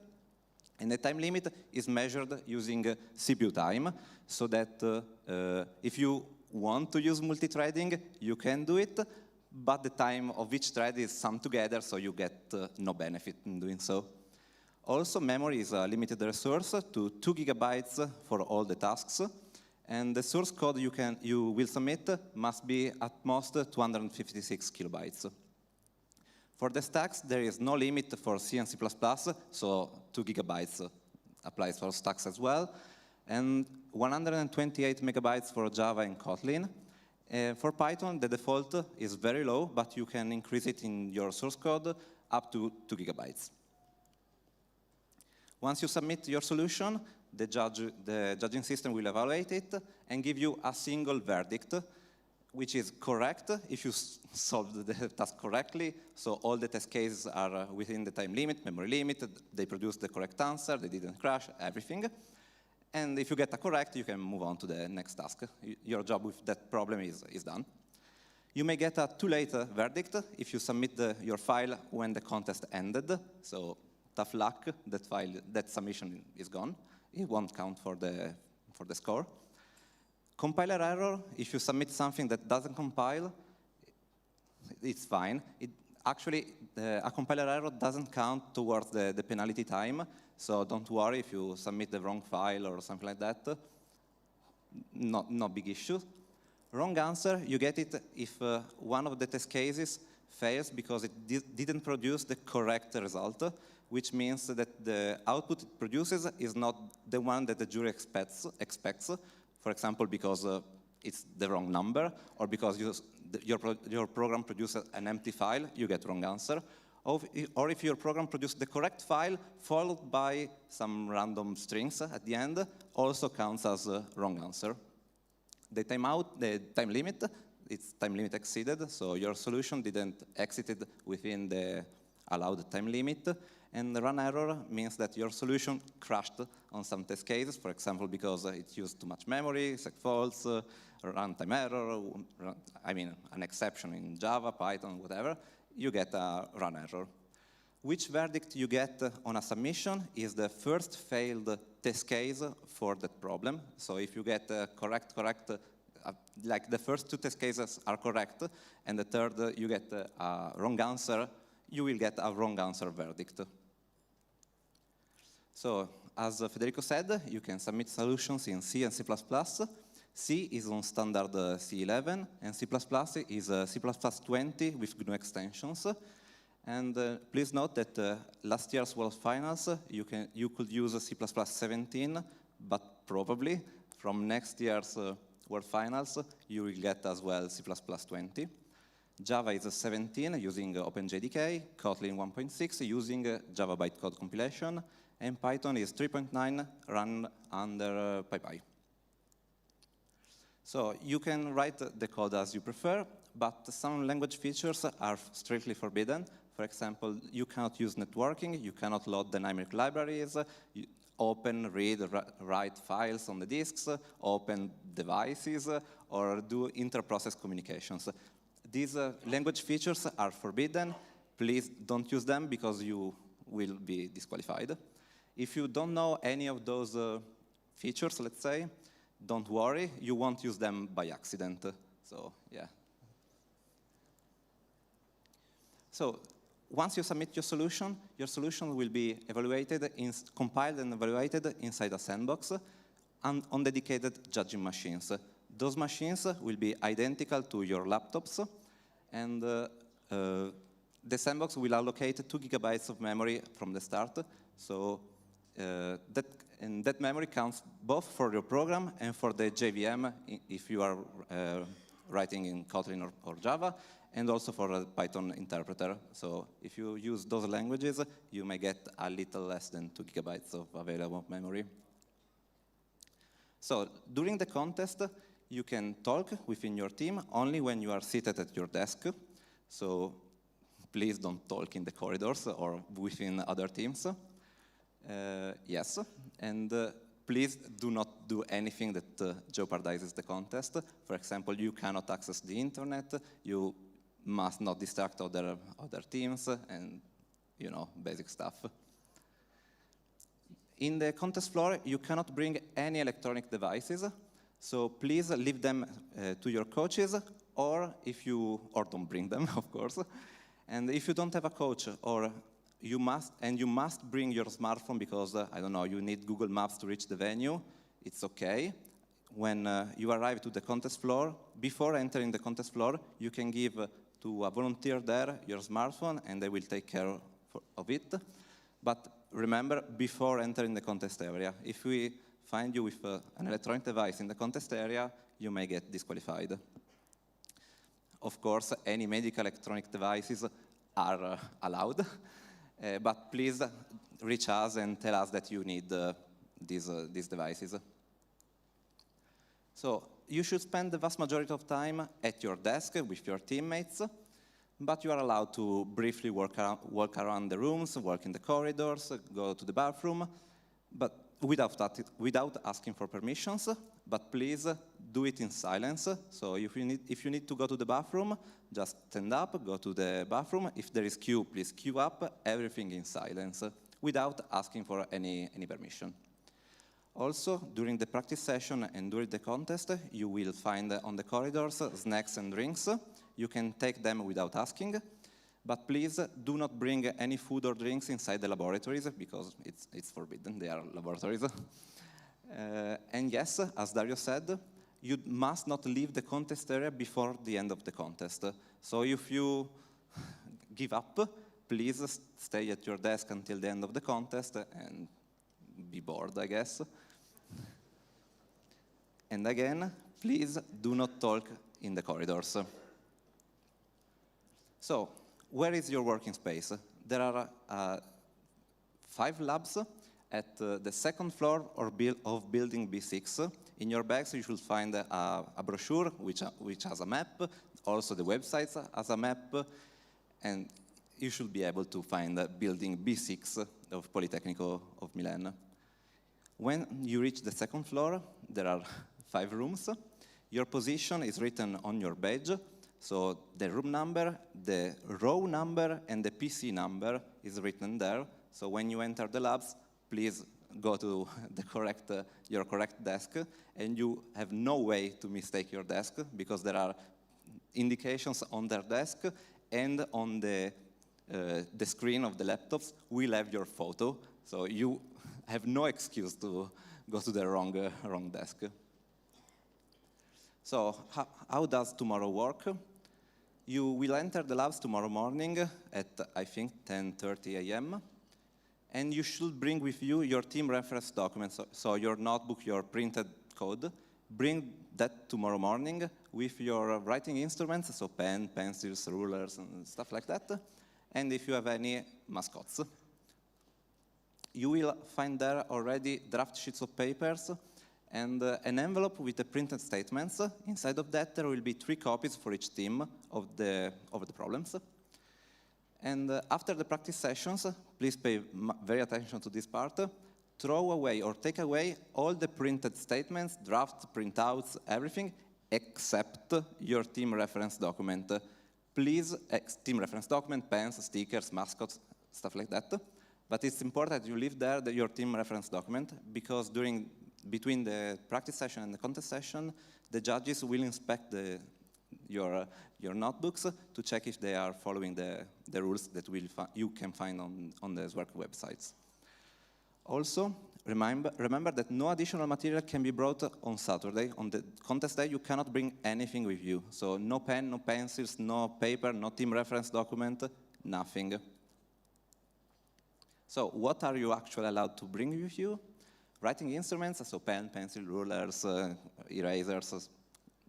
And the time limit is measured using CPU time, so that if you want to use multi-threading, you can do it, but the time of each thread is summed together, so you get no benefit in doing so. Also, memory is a limited resource to 2 GB for all the tasks, and the source code you will submit must be at most 256 kilobytes. For the stacks, there is no limit for C and C++, so 2 GB applies for stacks as well, and 128 megabytes for Java and Kotlin. For Python, the default is very low, but you can increase it in your source code up to 2 GB. Once you submit your solution, the judging system will evaluate it and give you a single verdict, which is correct if you solved the task correctly. So all the test cases are within the time limit, memory limit, they produce the correct answer, they didn't crash, everything. And if you get a correct, you can move on to the next task. Your job with that problem is done. You may get a too late verdict if you submit your file when the contest ended. So tough luck, that submission is gone. It won't count for the score. Compiler error, if you submit something that doesn't compile, it's fine. Actually, a compiler error doesn't count towards the penalty time, so don't worry if you submit the wrong file or something like that. No big issue. Wrong answer, you get it if one of the test cases fails because it didn't produce the correct result, which means that the output it produces is not the one that the jury expects. For example, because it's the wrong number, or because your program produces an empty file, you get wrong answer. Or if your program produces the correct file, followed by some random strings at the end, also counts as a wrong answer. The time limit, it's time limit exceeded, so your solution didn't exit within the allowed time limit. And the run error means that your solution crashed on some test cases, for example, because it used too much memory, seg faults, runtime error, an exception in Java, Python, whatever, you get a run error. Which verdict you get on a submission is the first failed test case for that problem. So if you get correct, like the first 2 test cases are correct, and the third you get a wrong answer, you will get a wrong answer verdict. So, as Federico said, you can submit solutions in C and C++. C is on standard C11, and C++ is C++20 with GNU extensions. And please note that last year's World Finals, you could use C++17, but probably from next year's World Finals, you will get as well C++20. Java is 17 using OpenJDK, Kotlin 1.6 using Java bytecode compilation, and Python is 3.9 run under PyPy. So you can write the code as you prefer, but some language features are strictly forbidden. For example, you cannot use networking, you cannot load dynamic libraries, open, read, write files on the disks, open devices, or do inter-process communications. These language features are forbidden. Please don't use them because you will be disqualified. If you don't know any of those features, let's say, don't worry, you won't use them by accident. So, yeah. So, once you submit your solution will be evaluated, compiled and evaluated inside a sandbox and on dedicated judging machines. Those machines will be identical to your laptops, and the sandbox will allocate 2 GB of memory from the start. So that memory counts both for your program and for the JVM if you are writing in Kotlin or Java, and also for a Python interpreter. So if you use those languages, you may get a little less than 2 GB of available memory. So during the contest, You can talk within your team only when you are seated at your desk. So please don't talk in the corridors or within other teams. Yes, and please do not do anything that jeopardizes the contest. For example, you cannot access the internet, you must not distract other teams, and basic stuff. In the contest floor, you cannot bring any electronic devices, so please leave them to your coaches, or don't bring them, of course. And if you don't have a coach, you must bring your smartphone because, I don't know, you need Google Maps to reach the venue, it's okay. When you arrive to the contest floor, before entering the contest floor, you can give to a volunteer there your smartphone and they will take care of it. But remember, before entering the contest area, if we find you with an electronic device in the contest area, you may get disqualified. Of course, any medical electronic devices are allowed, but please reach us and tell us that you need these devices. So you should spend the vast majority of time at your desk with your teammates, but you are allowed to briefly walk around the rooms, walk in the corridors, go to the bathroom, but without asking for permissions. But please do it in silence. So if you need to go to the bathroom, just stand up, go to the bathroom. If there is queue, please queue up, everything in silence, without asking for any permission. Also, during the practice session and during the contest, you will find on the corridors snacks and drinks. You can take them without asking, but please do not bring any food or drinks inside the laboratories because it's forbidden, they are laboratories. And yes, as Dario said, you must not leave the contest area before the end of the contest. So if you give up, please stay at your desk until the end of the contest and be bored, I guess. And again, please do not talk in the corridors. So, where is your working space? There are 5 labs at the second floor of building B6. In your bags, you should find a brochure which has a map, also the website has a map, and you should be able to find building B6 of Politecnico of Milan. When you reach the second floor, there are 5 rooms. Your position is written on your badge. So the room number, the row number, and the PC number is written there. So when you enter the labs, please go to your correct desk, and you have no way to mistake your desk because there are indications on their desk, and on the screen of the laptops will have your photo. So you have no excuse to go to the wrong desk. So how does tomorrow work? You will enter the labs tomorrow morning at, I think, 10:30 a.m. And you should bring with you your team reference documents, so your notebook, your printed code. Bring that tomorrow morning with your writing instruments, so pen, pencils, rulers, and stuff like that. And if you have any mascots. You will find there already draft sheets of papers and an envelope with the printed statements. Inside of that, there will be 3 copies for each team of the problems. And after the practice sessions, please pay very attention to this part, throw away or take away all the printed statements, drafts, printouts, everything, except your team reference document. Please, team reference document, pens, stickers, mascots, stuff like that. But it's important that you leave there your team reference document, because between the practice session and the contest session, the judges will inspect your notebooks to check if they are following the rules that you can find on the SWERC websites. Also, remember that no additional material can be brought on Saturday. On the contest day, you cannot bring anything with you. So no pen, no pencils, no paper, no team reference document, nothing. So what are you actually allowed to bring with you? Writing instruments, so pen, pencil, rulers, erasers,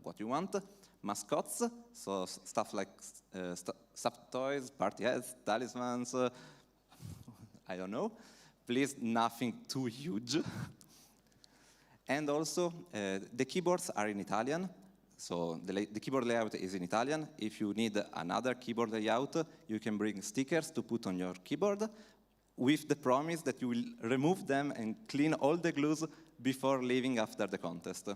what you want. Mascots, so stuff like stuffed toys, party hats, talismans, I don't know. Please, nothing too huge. And also, the keyboards are in Italian. So the keyboard layout is in Italian. If you need another keyboard layout, you can bring stickers to put on your keyboard with the promise that you will remove them and clean all the glues before leaving after the contest.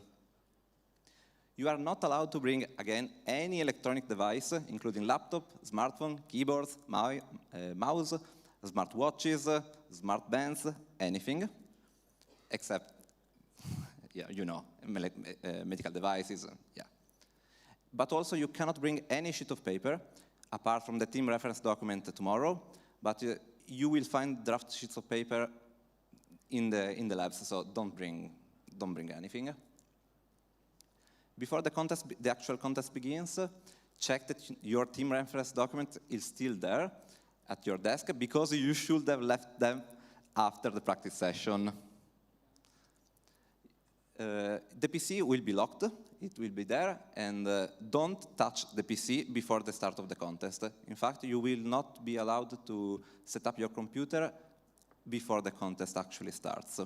You are not allowed to bring, again, any electronic device, including laptop, smartphone, keyboards, mouse, smartwatches, smart bands, anything, except, yeah, you know, medical devices, yeah. But also you cannot bring any sheet of paper, apart from the team reference document tomorrow, but you will find draft sheets of paper in the labs, so don't bring anything. Before the actual contest begins, check that your team reference document is still there at your desk, because you should have left them after the practice session. The PC will be locked, it will be there, and don't touch the PC before the start of the contest. In fact, you will not be allowed to set up your computer before the contest actually starts.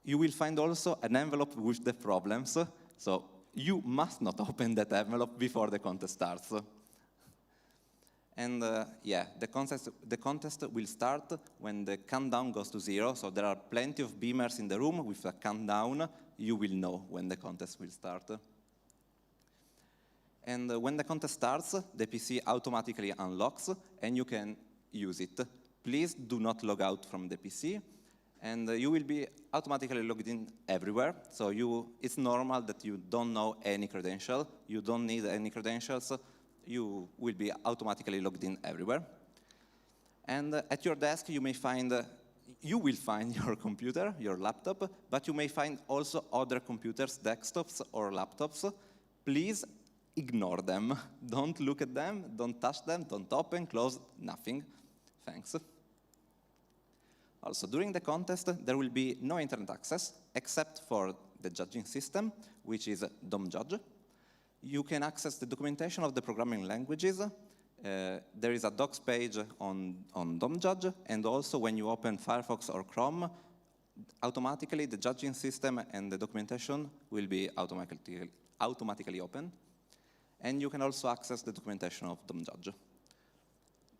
You will find also an envelope with the problems, so you must not open that envelope before the contest starts. And yeah, the contest will start when the countdown goes to 0, so there are plenty of beamers in the room with a countdown. You will know when the contest will start. And when the contest starts, the PC automatically unlocks and you can use it. Please do not log out from the PC, and you will be automatically logged in everywhere. So it's normal that you don't know any credential. You don't need any credentials. You will be automatically logged in everywhere. And at your desk, you will find your computer, your laptop, but you may find also other computers, desktops or laptops. Please ignore them. Don't look at them, don't touch them, don't open, close, nothing. Thanks. Also, during the contest, there will be no internet access, except for the judging system, which is DOM Judge. You can access the documentation of the programming languages. There is a docs page on DOM Judge, and also when you open Firefox or Chrome, automatically the judging system and the documentation will be automatically open. And you can also access the documentation of DOM Judge.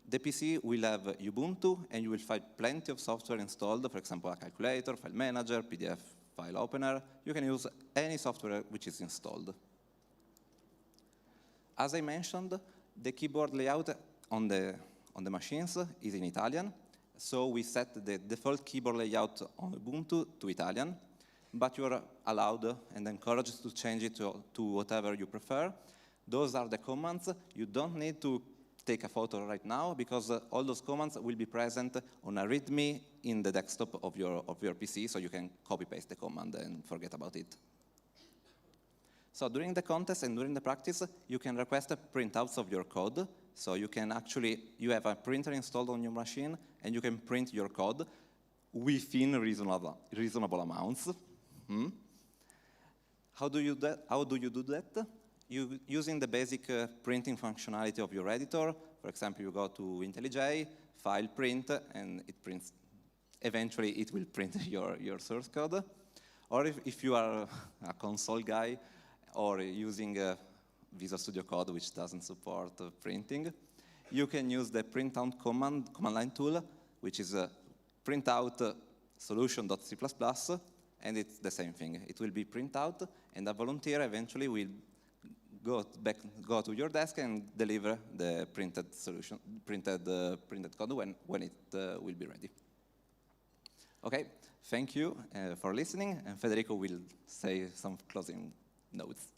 The PC will have Ubuntu, and you will find plenty of software installed, for example, a calculator, file manager, PDF file opener. You can use any software which is installed. As I mentioned, the keyboard layout on the machines is in Italian, so we set the default keyboard layout on Ubuntu to Italian, but you are allowed and encouraged to change it to whatever you prefer. Those are the commands. You don't need to take a photo right now, because all those commands will be present on a README in the desktop of your PC, so you can copy-paste the command and forget about it. So during the contest and during the practice, you can request printouts of your code. So you have a printer installed on your machine, and you can print your code within reasonable amounts. How do you do that? Using the basic printing functionality of your editor. For example, you go to IntelliJ, file print, and it prints. Eventually, it will print your source code. Or if you are a console guy, or using Visual Studio Code, which doesn't support printing, you can use the printout command line tool, which is printout solution.c++, and it's the same thing. It will be printout, and a volunteer eventually will go to your desk and deliver the printed code when it will be ready. Okay, thank you for listening, and Federico will say some closing notes.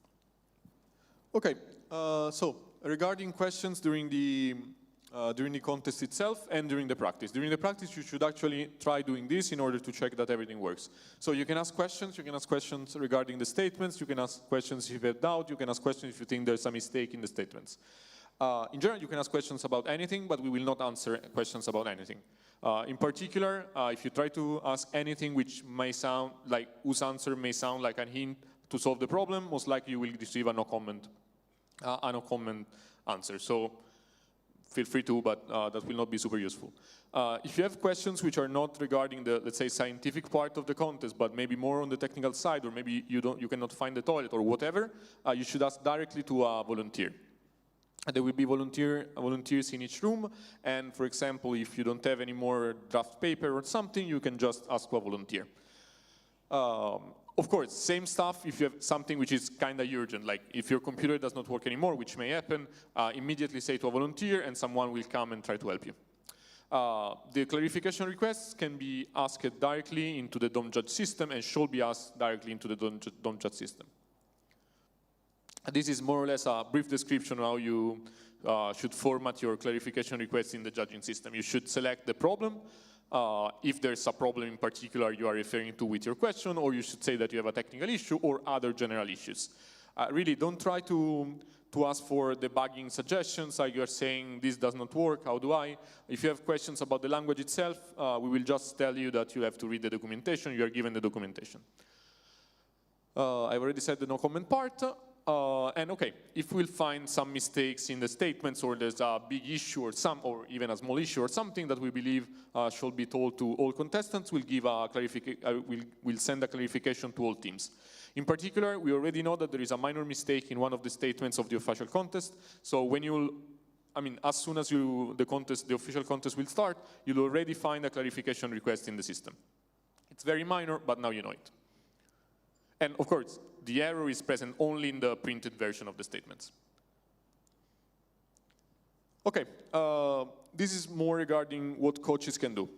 Okay, so regarding questions during the contest itself and during the practice. During the practice, you should actually try doing this in order to check that everything works. So you can ask questions regarding the statements, you can ask questions if you have doubt, you can ask questions if you think there's a mistake in the statements. In general, you can ask questions about anything, but we will not answer questions about anything. In particular, if you try to ask anything which may sound like, whose answer may sound like a hint to solve the problem, most likely you will receive a no comment answer. So feel free to, but that will not be super useful. If you have questions which are not regarding the, let's say, scientific part of the contest, but maybe more on the technical side, or maybe you cannot find the toilet or whatever, you should ask directly to a volunteer. There will be volunteers in each room, and for example, if you don't have any more draft paper or something, you can just ask for a volunteer. Of course, same stuff if you have something which is kind of urgent, like if your computer does not work anymore, which may happen, immediately say to a volunteer and someone will come and try to help you. The clarification requests can be asked directly into the DOM judge system and should be asked directly into the DOM judge system. This is more or less a brief description of how you should format your clarification requests in the judging system. You should select the problem, if there's a problem in particular you are referring to with your question, or you should say that you have a technical issue or other general issues. Really, don't try to ask for debugging suggestions, like you're saying, this does not work, how do I? If you have questions about the language itself, we will just tell you that you have to read the documentation, you are given the documentation. I've already said the no comment part. And okay, if we'll find some mistakes in the statements, or there's a big issue or even a small issue or something that we believe should be told to all contestants, we'll give a we'll send a clarification to all teams. In particular, we already know that there is a minor mistake in one of the statements of the official contest. So when as soon as the official contest will start, you'll already find a clarification request in the system. It's very minor, but now you know it. And of course, the error is present only in the printed version of the statements. Okay, this is more regarding what coaches can do.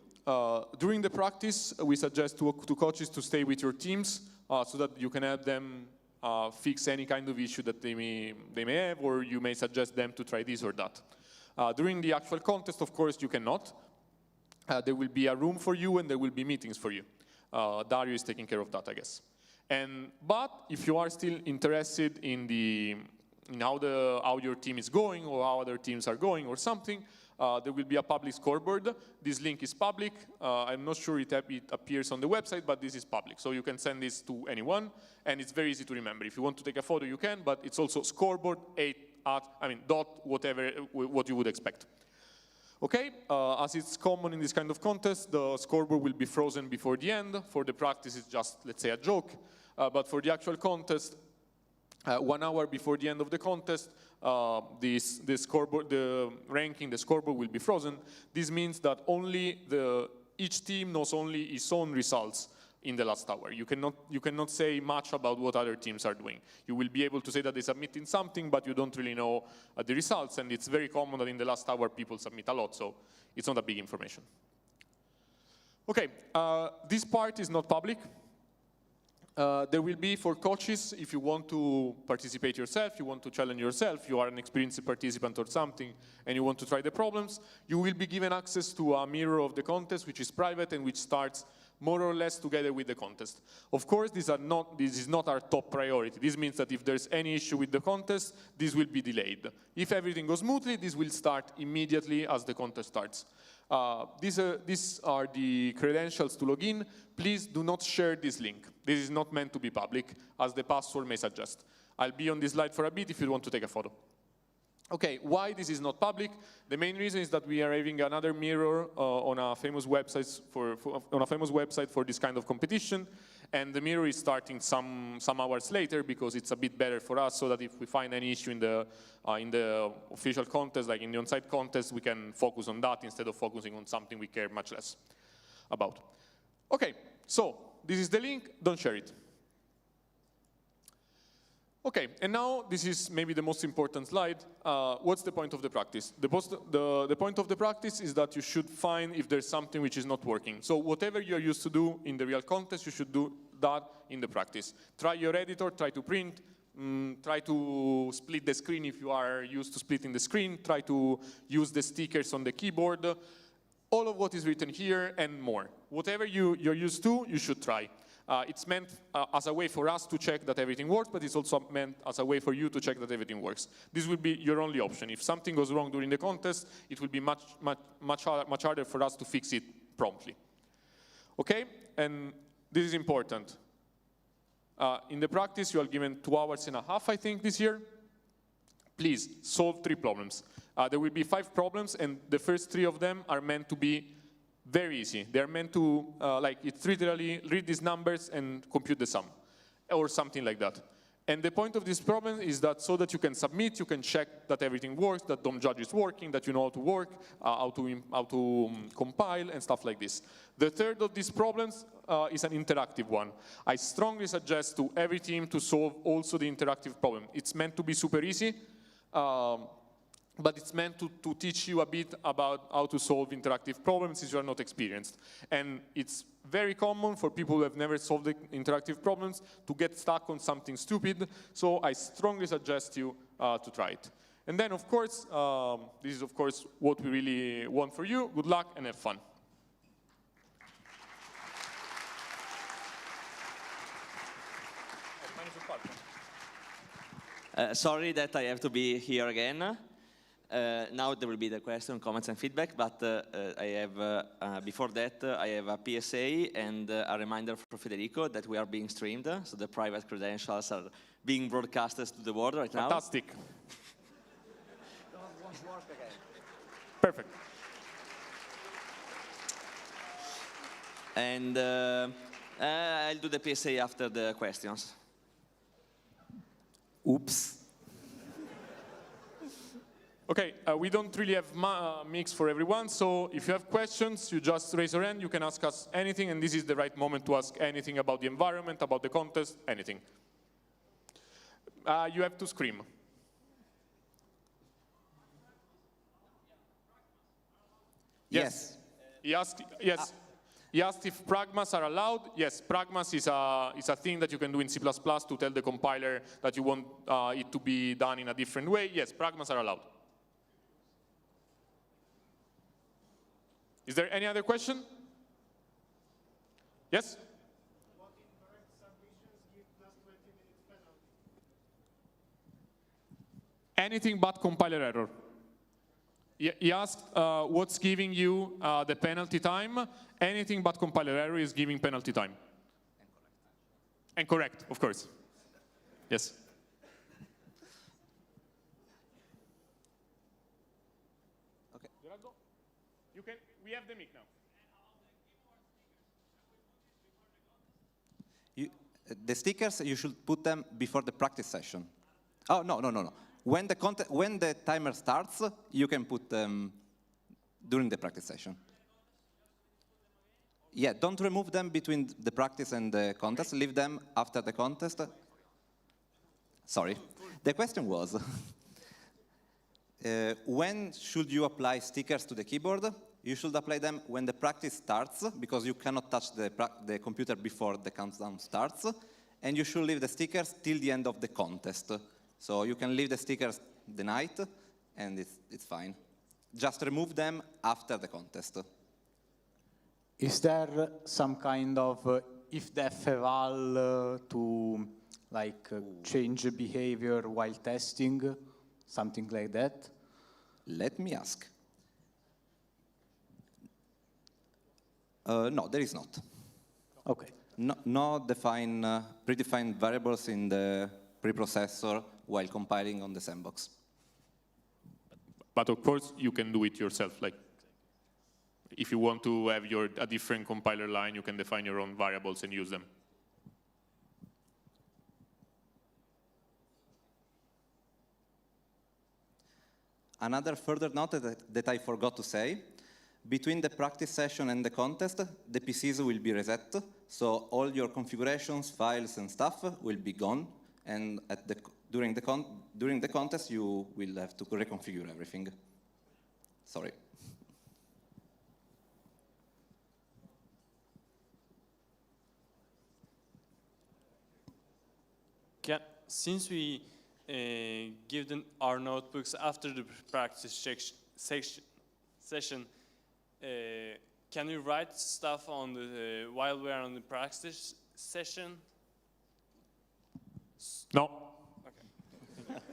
During the practice, we suggest to coaches to stay with your teams so that you can help them fix any kind of issue that they may have, or you may suggest them to try this or that. During the actual contest, of course, you cannot. There will be a room for you and there will be meetings for you. Dario is taking care of that, I guess. But if you are still interested in how your team is going or how other teams are going or something, there will be a public scoreboard. This link is public. I'm not sure it appears on the website, but this is public. So you can send this to anyone, and it's very easy to remember. If you want to take a photo, you can, but it's also scoreboard whatever what you would expect. Okay, as it's common in this kind of contest, the scoreboard will be frozen before the end. For the practice, it's just, let's say, a joke. But for the actual contest, 1 hour before the end of the contest, the scoreboard will be frozen. This means that each team knows only its own results in the last hour. You cannot say much about what other teams are doing. You will be able to say that they submit in something, but you don't really know the results, and it's very common that in the last hour people submit a lot, so it's not a big information. Okay, this part is not public. There will be for coaches, if you want to participate yourself, you want to challenge yourself, you are an experienced participant or something, and you want to try the problems, you will be given access to a mirror of the contest, which is private and which starts more or less together with the contest. Of course, this is not our top priority. This means that if there's any issue with the contest, this will be delayed. If everything goes smoothly, this will start immediately as the contest starts. These are the credentials to log in. Please do not share this link. This is not meant to be public, as the password may suggest. I'll be on this slide for a bit if you want to take a photo. Okay, why this is not public? The main reason is that we are having another mirror on a famous website for this kind of competition, and the mirror is starting some hours later because it's a bit better for us, so that if we find any issue in the official contest, like in the on-site contest, we can focus on that instead of focusing on something we care much less about. Okay, so this is the link. Don't share it. Okay, and now this is maybe the most important slide. What's the point of the practice? The point of the practice is that you should find if there's something which is not working. So whatever you're used to do in the real contest, you should do that in the practice. Try your editor, try to print, try to split the screen if you are used to splitting the screen, try to use the stickers on the keyboard, all of what is written here and more. Whatever you're used to, you should try. It's meant as a way for us to check that everything works, but it's also meant as a way for you to check that everything works. This will be your only option. If something goes wrong during the contest, it will be much harder for us to fix it promptly. Okay, and this is important. In the practice, you are given 2.5 hours, I think, this year. please solve 3 problems. There will be 5 problems, and the first 3 of them are meant to be very easy. They're meant to, it's literally read these numbers and compute the sum, or something like that. And the point of this problem is that so that you can submit, you can check that everything works, that DOM judge is working, that you know how to work, how to compile, and stuff like this. The third of these problems is an interactive one. I strongly suggest to every team to solve also the interactive problem. It's meant to be super easy, but it's meant to teach you a bit about how to solve interactive problems if you are not experienced. And it's very common for people who have never solved the interactive problems to get stuck on something stupid, so I strongly suggest you to try it. And then, of course, this is, of course, what we really want for you. Good luck and have fun. Sorry that I have to be here again. Now there will be the question, comments, and feedback, but I have, before that, I have a PSA and a reminder for Federico that we are being streamed, so the private credentials are being broadcasted to the world right now. Fantastic. Perfect. And I'll do the PSA after the questions. Oops. Okay, we don't really have mix for everyone, so if you have questions, you just raise your hand, you can ask us anything, and this is the right moment to ask anything about the environment, about the contest, anything. You have to scream. Yes. He asked, yes. He asked if pragmas are allowed. Yes, pragmas is a thing that you can do in C++ to tell the compiler that you want it to be done in a different way. Yes, pragmas are allowed. Is there any other question? Yes? Anything but compiler error. He asked what's giving you the penalty time. Anything but compiler error is giving penalty time. And correct, of course. Yes. Okay. You can. We have the mic now. The stickers, you should put them before the practice session. Oh, no. When the timer starts, you can put them during the practice session. Yeah, don't remove them between the practice and the contest. Leave them after the contest. Sorry. The question was, when should you apply stickers to the keyboard? You should apply them when the practice starts, because you cannot touch the computer before the countdown starts. And you should leave the stickers till the end of the contest. So you can leave the stickers the night, and it's fine. Just remove them after the contest. Is there some kind of if-def eval to change behavior while testing, something like that? Let me ask. No, there is not. Okay. No predefined variables in the preprocessor while compiling on the sandbox. But of course, you can do it yourself. Like, if you want to have a different compiler line, you can define your own variables and use them. Another further note that I forgot to say, between the practice session and the contest, the PCs will be reset, so all your configurations, files, and stuff will be gone, and during the contest, you will have to reconfigure everything. Sorry. Since we give our notebooks after the practice session, can we write stuff on while we are on the practice session? No. Okay.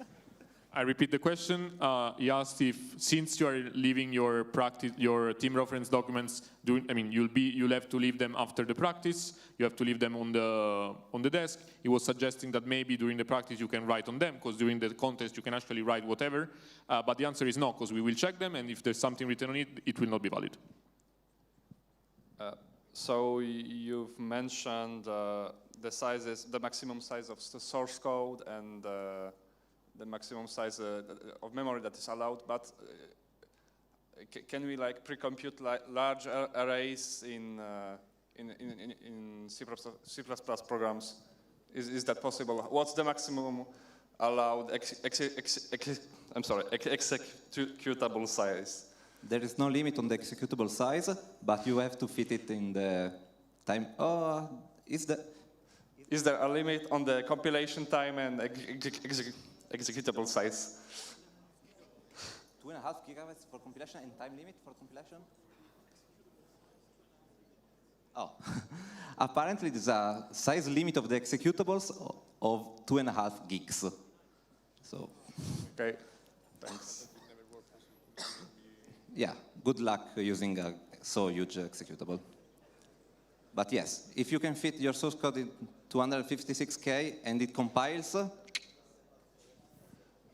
I repeat the question. He asked if, since you are leaving your team reference documents, you'll have to leave them after the practice. You have to leave them on the desk. He was suggesting that maybe during the practice you can write on them, because during the contest you can actually write whatever. But the answer is no, because we will check them, and if there's something written on it, it will not be valid. So you've mentioned the sizes, the maximum size of the source code and the maximum size of memory that is allowed, but can we like pre-compute large arrays in C++ programs? Is that possible? What's the maximum allowed executable size? There is no limit on the executable size, but you have to fit it in the time. Is there a limit on the compilation time and executable size? 2.5 gigabytes for compilation and time limit for compilation? Oh, apparently there's a size limit of the executables of 2.5 gigs. So. Okay, thanks. Yeah, good luck using a so huge executable. But yes, if you can fit your source code in 256K and it compiles.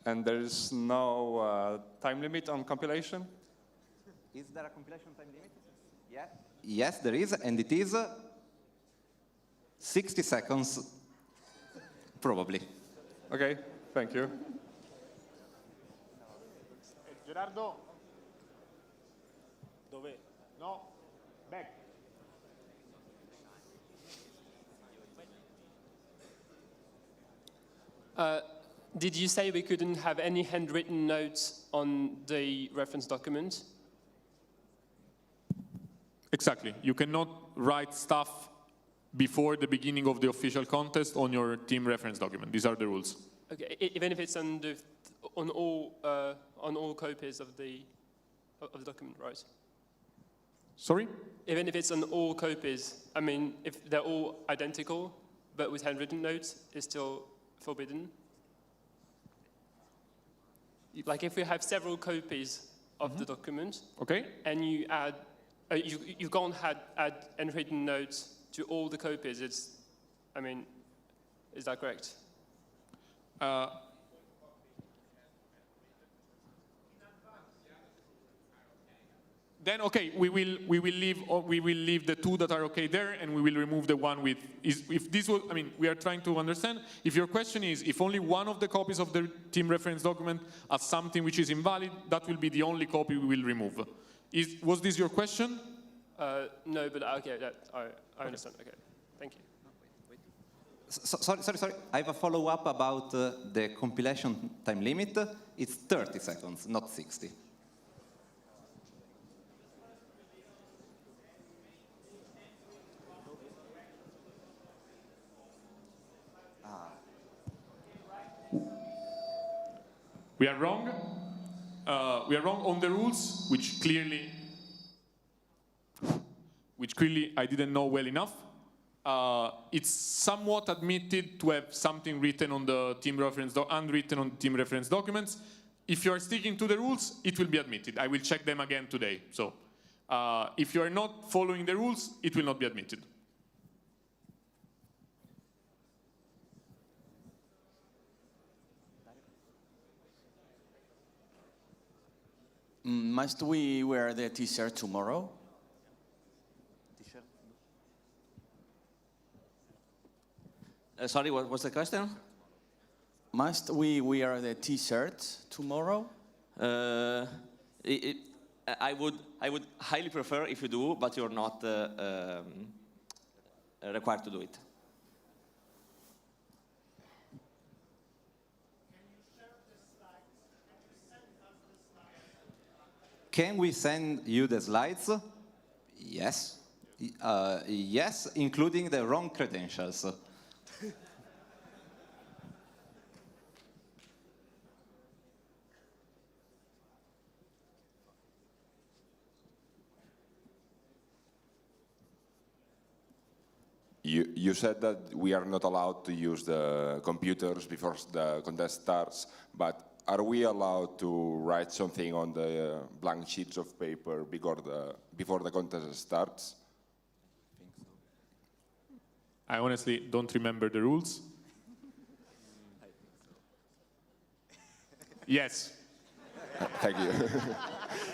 And there is no time limit on compilation? Is there a compilation time limit? Yeah. Yes, there is, and it is 60 seconds, probably. Okay, thank you. Gerardo? Dove? No, back. Did you say we couldn't have any handwritten notes on the reference document? Exactly. You cannot write stuff before the beginning of the official contest on your team reference document. These are the rules. Okay, even if it's on all copies of the document, right? Sorry? Even if it's on all copies, I mean, if they're all identical, but with handwritten notes, it's still forbidden? Like if we have several copies of the document, okay, and you add, you can't add handwritten notes to all the copies. It's, I mean, is that correct? Then okay, we will leave the two that are okay there, and we will remove the one with. If this was, I mean, we are trying to understand. If your question is if only one of the copies of the team reference document has something which is invalid, that will be the only copy we will remove. Was this your question? No, but okay, I understand. Okay, thank you. Sorry. I have a follow-up about the compilation time limit. It's 30 seconds, not 60. We are wrong. We are wrong on the rules, which clearly I didn't know well enough. It's somewhat admitted to have something written on the team reference, unwritten on team reference documents. If you are sticking to the rules, it will be admitted. I will check them again today. So, if you are not following the rules, it will not be admitted. Must we wear the t-shirt tomorrow? Sorry, what was the question? Must we wear the t-shirt tomorrow? I would highly prefer if you do, but you're not required to do it. Can we send you the slides? Yes. Yes, including the wrong credentials. You said that we are not allowed to use the computers before the contest starts, but are we allowed to write something on the blank sheets of paper before the contest starts? I honestly don't remember the rules. Yes. Thank you.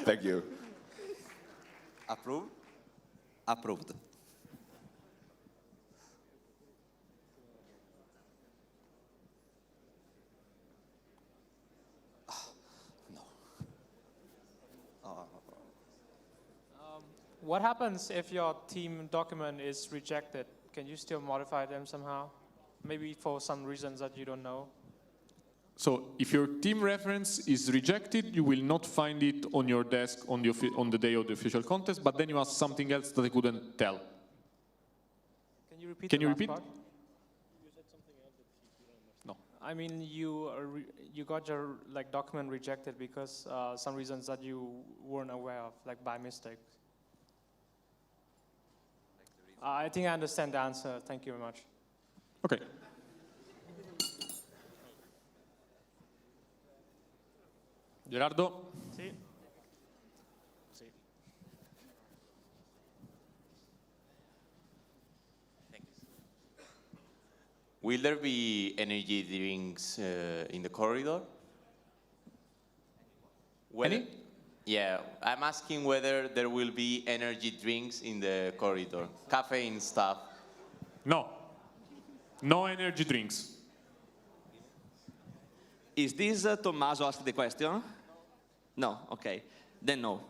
Thank you. Approved? Approved. What happens if your team document is rejected? Can you still modify them somehow? Maybe for some reasons that you don't know? So if your team reference is rejected, you will not find it on your desk on the day of the official contest, but then you ask something else that I couldn't tell. Can you repeat Can the you last repeat? part? No. I mean, you got your document rejected because some reasons that you weren't aware of, like by mistake. I think I understand the answer. Thank you very much. Okay. Gerardo? Sì. Sì. Will there be energy drinks in the corridor? Any? Yeah, I'm asking whether there will be energy drinks in the corridor, caffeine stuff. No. No energy drinks. Is this Tommaso asked the question? No, okay. Then no.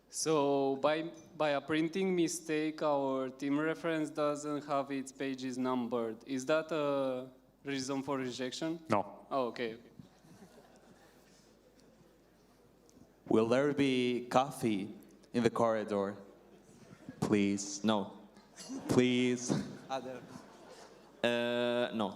So by a printing mistake, our team reference doesn't have its pages numbered. Is that a reason for rejection? No. Oh, okay. Will there be coffee in the corridor? Please. No. Please. No.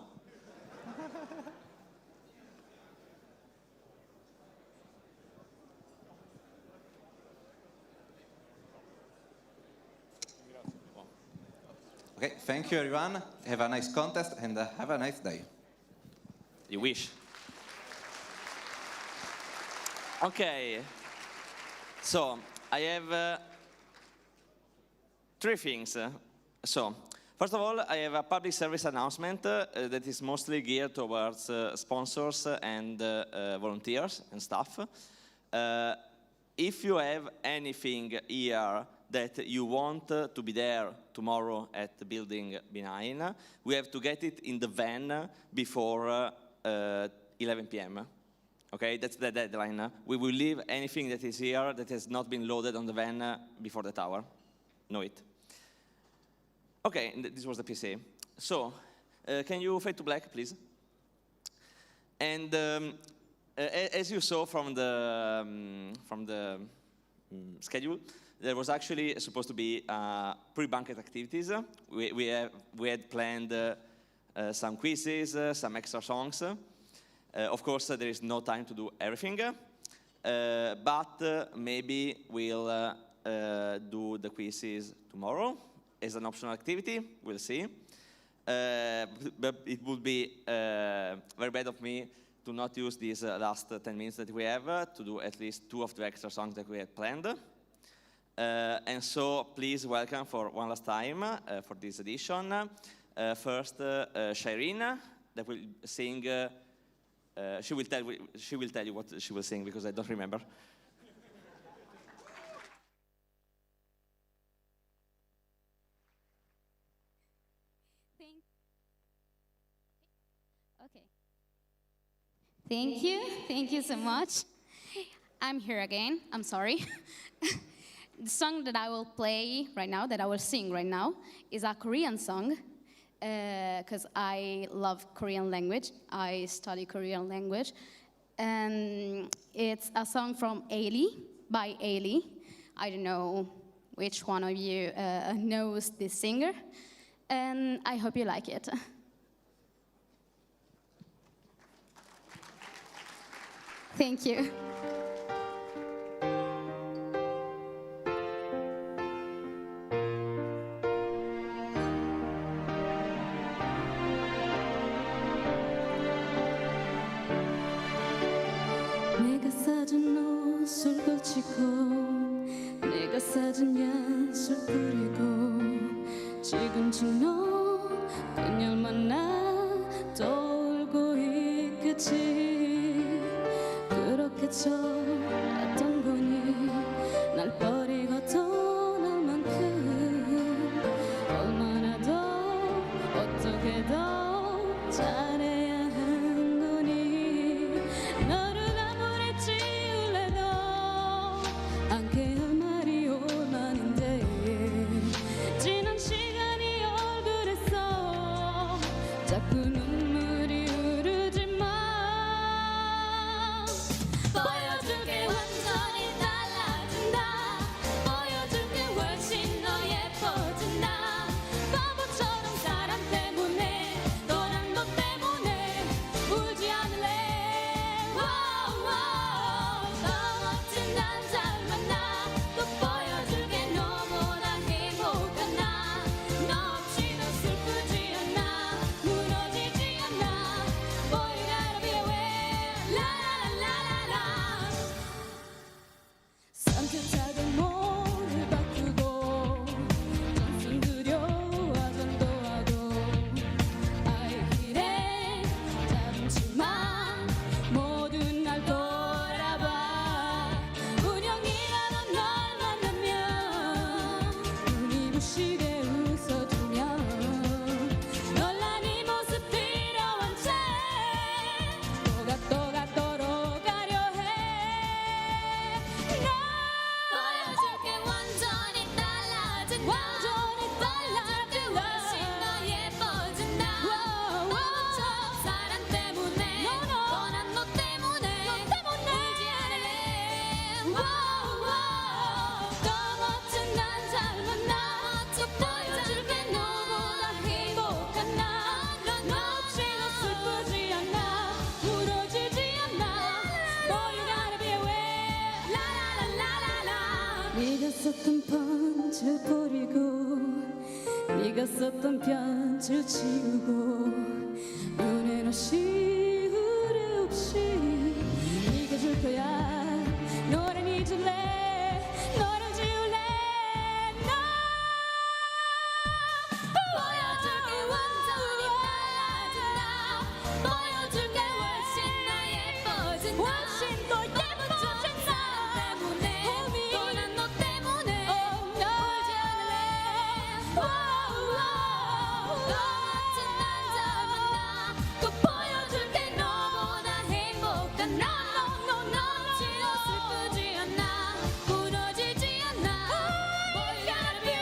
Okay, thank you everyone. Have a nice contest and have a nice day. You wish. Okay. So, I have 3 things. So, first of all, I have a public service announcement that is mostly geared towards sponsors and volunteers and staff. If you have anything here that you want to be there tomorrow at the building B9, we have to get it in the van before 11 p.m. Okay, that's the deadline. We will leave anything that is here that has not been loaded on the van before that hour. Know it. Okay, this was the PC. So, can you fade to black, please? And as you saw from the schedule, there was actually supposed to be pre-banquet activities. We had planned some quizzes, some extra songs. Of course, there is no time to do everything, but maybe we'll do the quizzes tomorrow as an optional activity. We'll see. But it would be very bad of me to not use these last 10 minutes that we have to do at least 2 of the extra songs that we had planned. And so please welcome for one last time for this edition. First, Shireen, that will sing. She will tell you what she will sing because I don't remember. Thank you so much. I'm here again, I'm sorry. The song that I will play right now, that I will sing right now, is a Korean song, because I love Korean language. I study Korean language. And it's a song from Ailey, by Ailey. I don't know which one of you knows this singer, and I hope you like it. Thank you. 사진 연술 뿌리고 지금쯤 너 그녀를 만나 떠올고 있겠지. 그렇게 좋았던 거니 날 버리고 떠날 만큼 얼마나 더 어떻게 더 잘해야 한 거니. 너를 아무리 지울래도 않게 할 말이 오만인데 지난 시간이 얼굴에 써 자꾸 눈물이 흐르지만 보여줄게 완전히 달라진다. 보여줄게 훨씬 더 예뻐진다. 바보처럼 사람 때문에 떠난 너 때문에 울지 않을래. 더 멋진 남자를 만나 또 보여줄게 너보다 행복한 나. 너 없이 너 슬프지 않아 무너지지 않아. Boy you gotta be aware. 라라라라라. 선뜻 작은 몸을 바꾸고 전승 두려워전도 하고 아이길에 작은 치마 모두 날 돌아봐. 운명이라는 널 만나면 눈이 부시게 웃어주면 놀란 이 모습 필요한 채 또각또각 걸어가려 해. 보여줄게 완전히 달라진다. 완전히 달라진다. 훨씬 더 예뻐진다. 너처럼 사람 때문에 떠난 너 때문에 울지 않을래. 더 멋진 남자를 만나 또 보여줄게 너보다 행복한 나. 너 없이 너 슬프지 않아 무너지지 않아. Boy you gotta be aware. 라라라라라. 네가 썼던 편지를 버리고 네가 썼던 편지를 지우고 눈에는 시후레 없이 네가 줄 거야. 너를 잊을래. 너를 지울래. 보여줄게 완전히 달라진다. 보여줄게 훨씬 더 예뻐진다. 훨씬 더 예뻐진다. 때문에 떠난 너 때문에 울지 않을래. 더 멋진 남자 만나 또 보여줄게 너보다 행복한 나. 너 없이 너 슬프지 않아 무너지지 않아. Boy you gotta be real.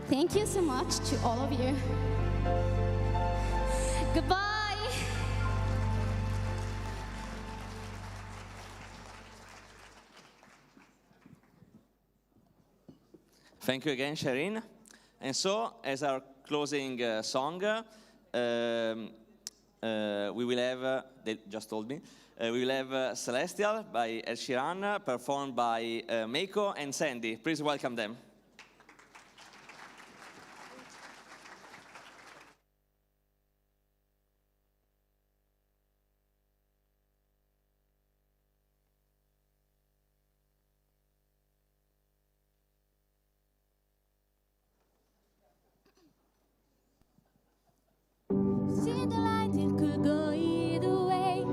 Thank you so much to all of you. Goodbye. Thank you again, Shireen. And so, as our closing song, we will have, they just told me, we will have Celestial by Ed Sheeran, performed by Meiko and Sandy. Please welcome them. See the light, it could go either way.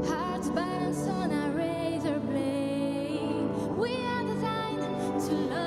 Hearts balance on a razor blade. We are designed to love.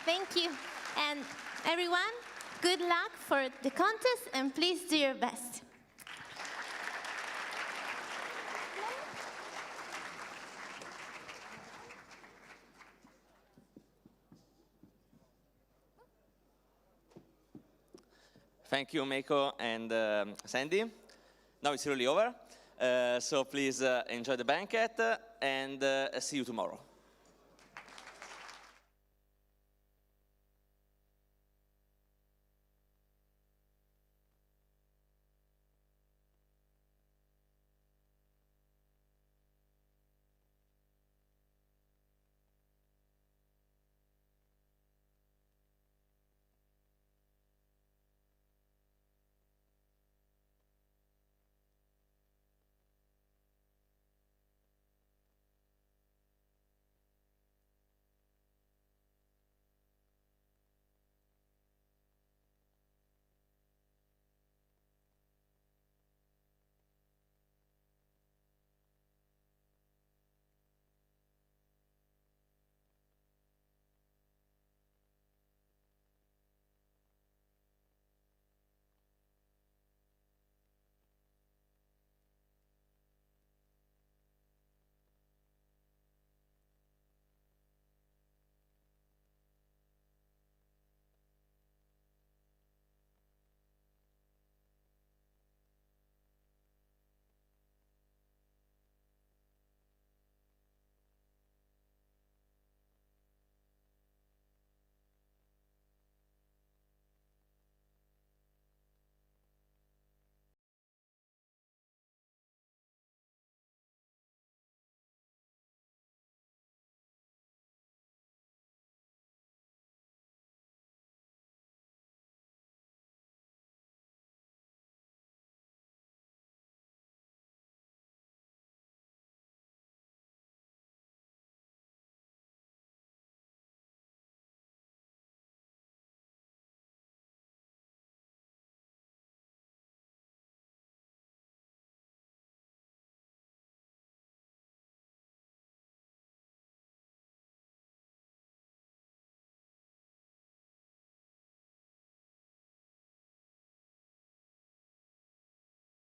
Thank you. And everyone, good luck for the contest, and please do your best. Thank you, Meiko and Sandy. Now it's really over, so please enjoy the banquet and see you tomorrow.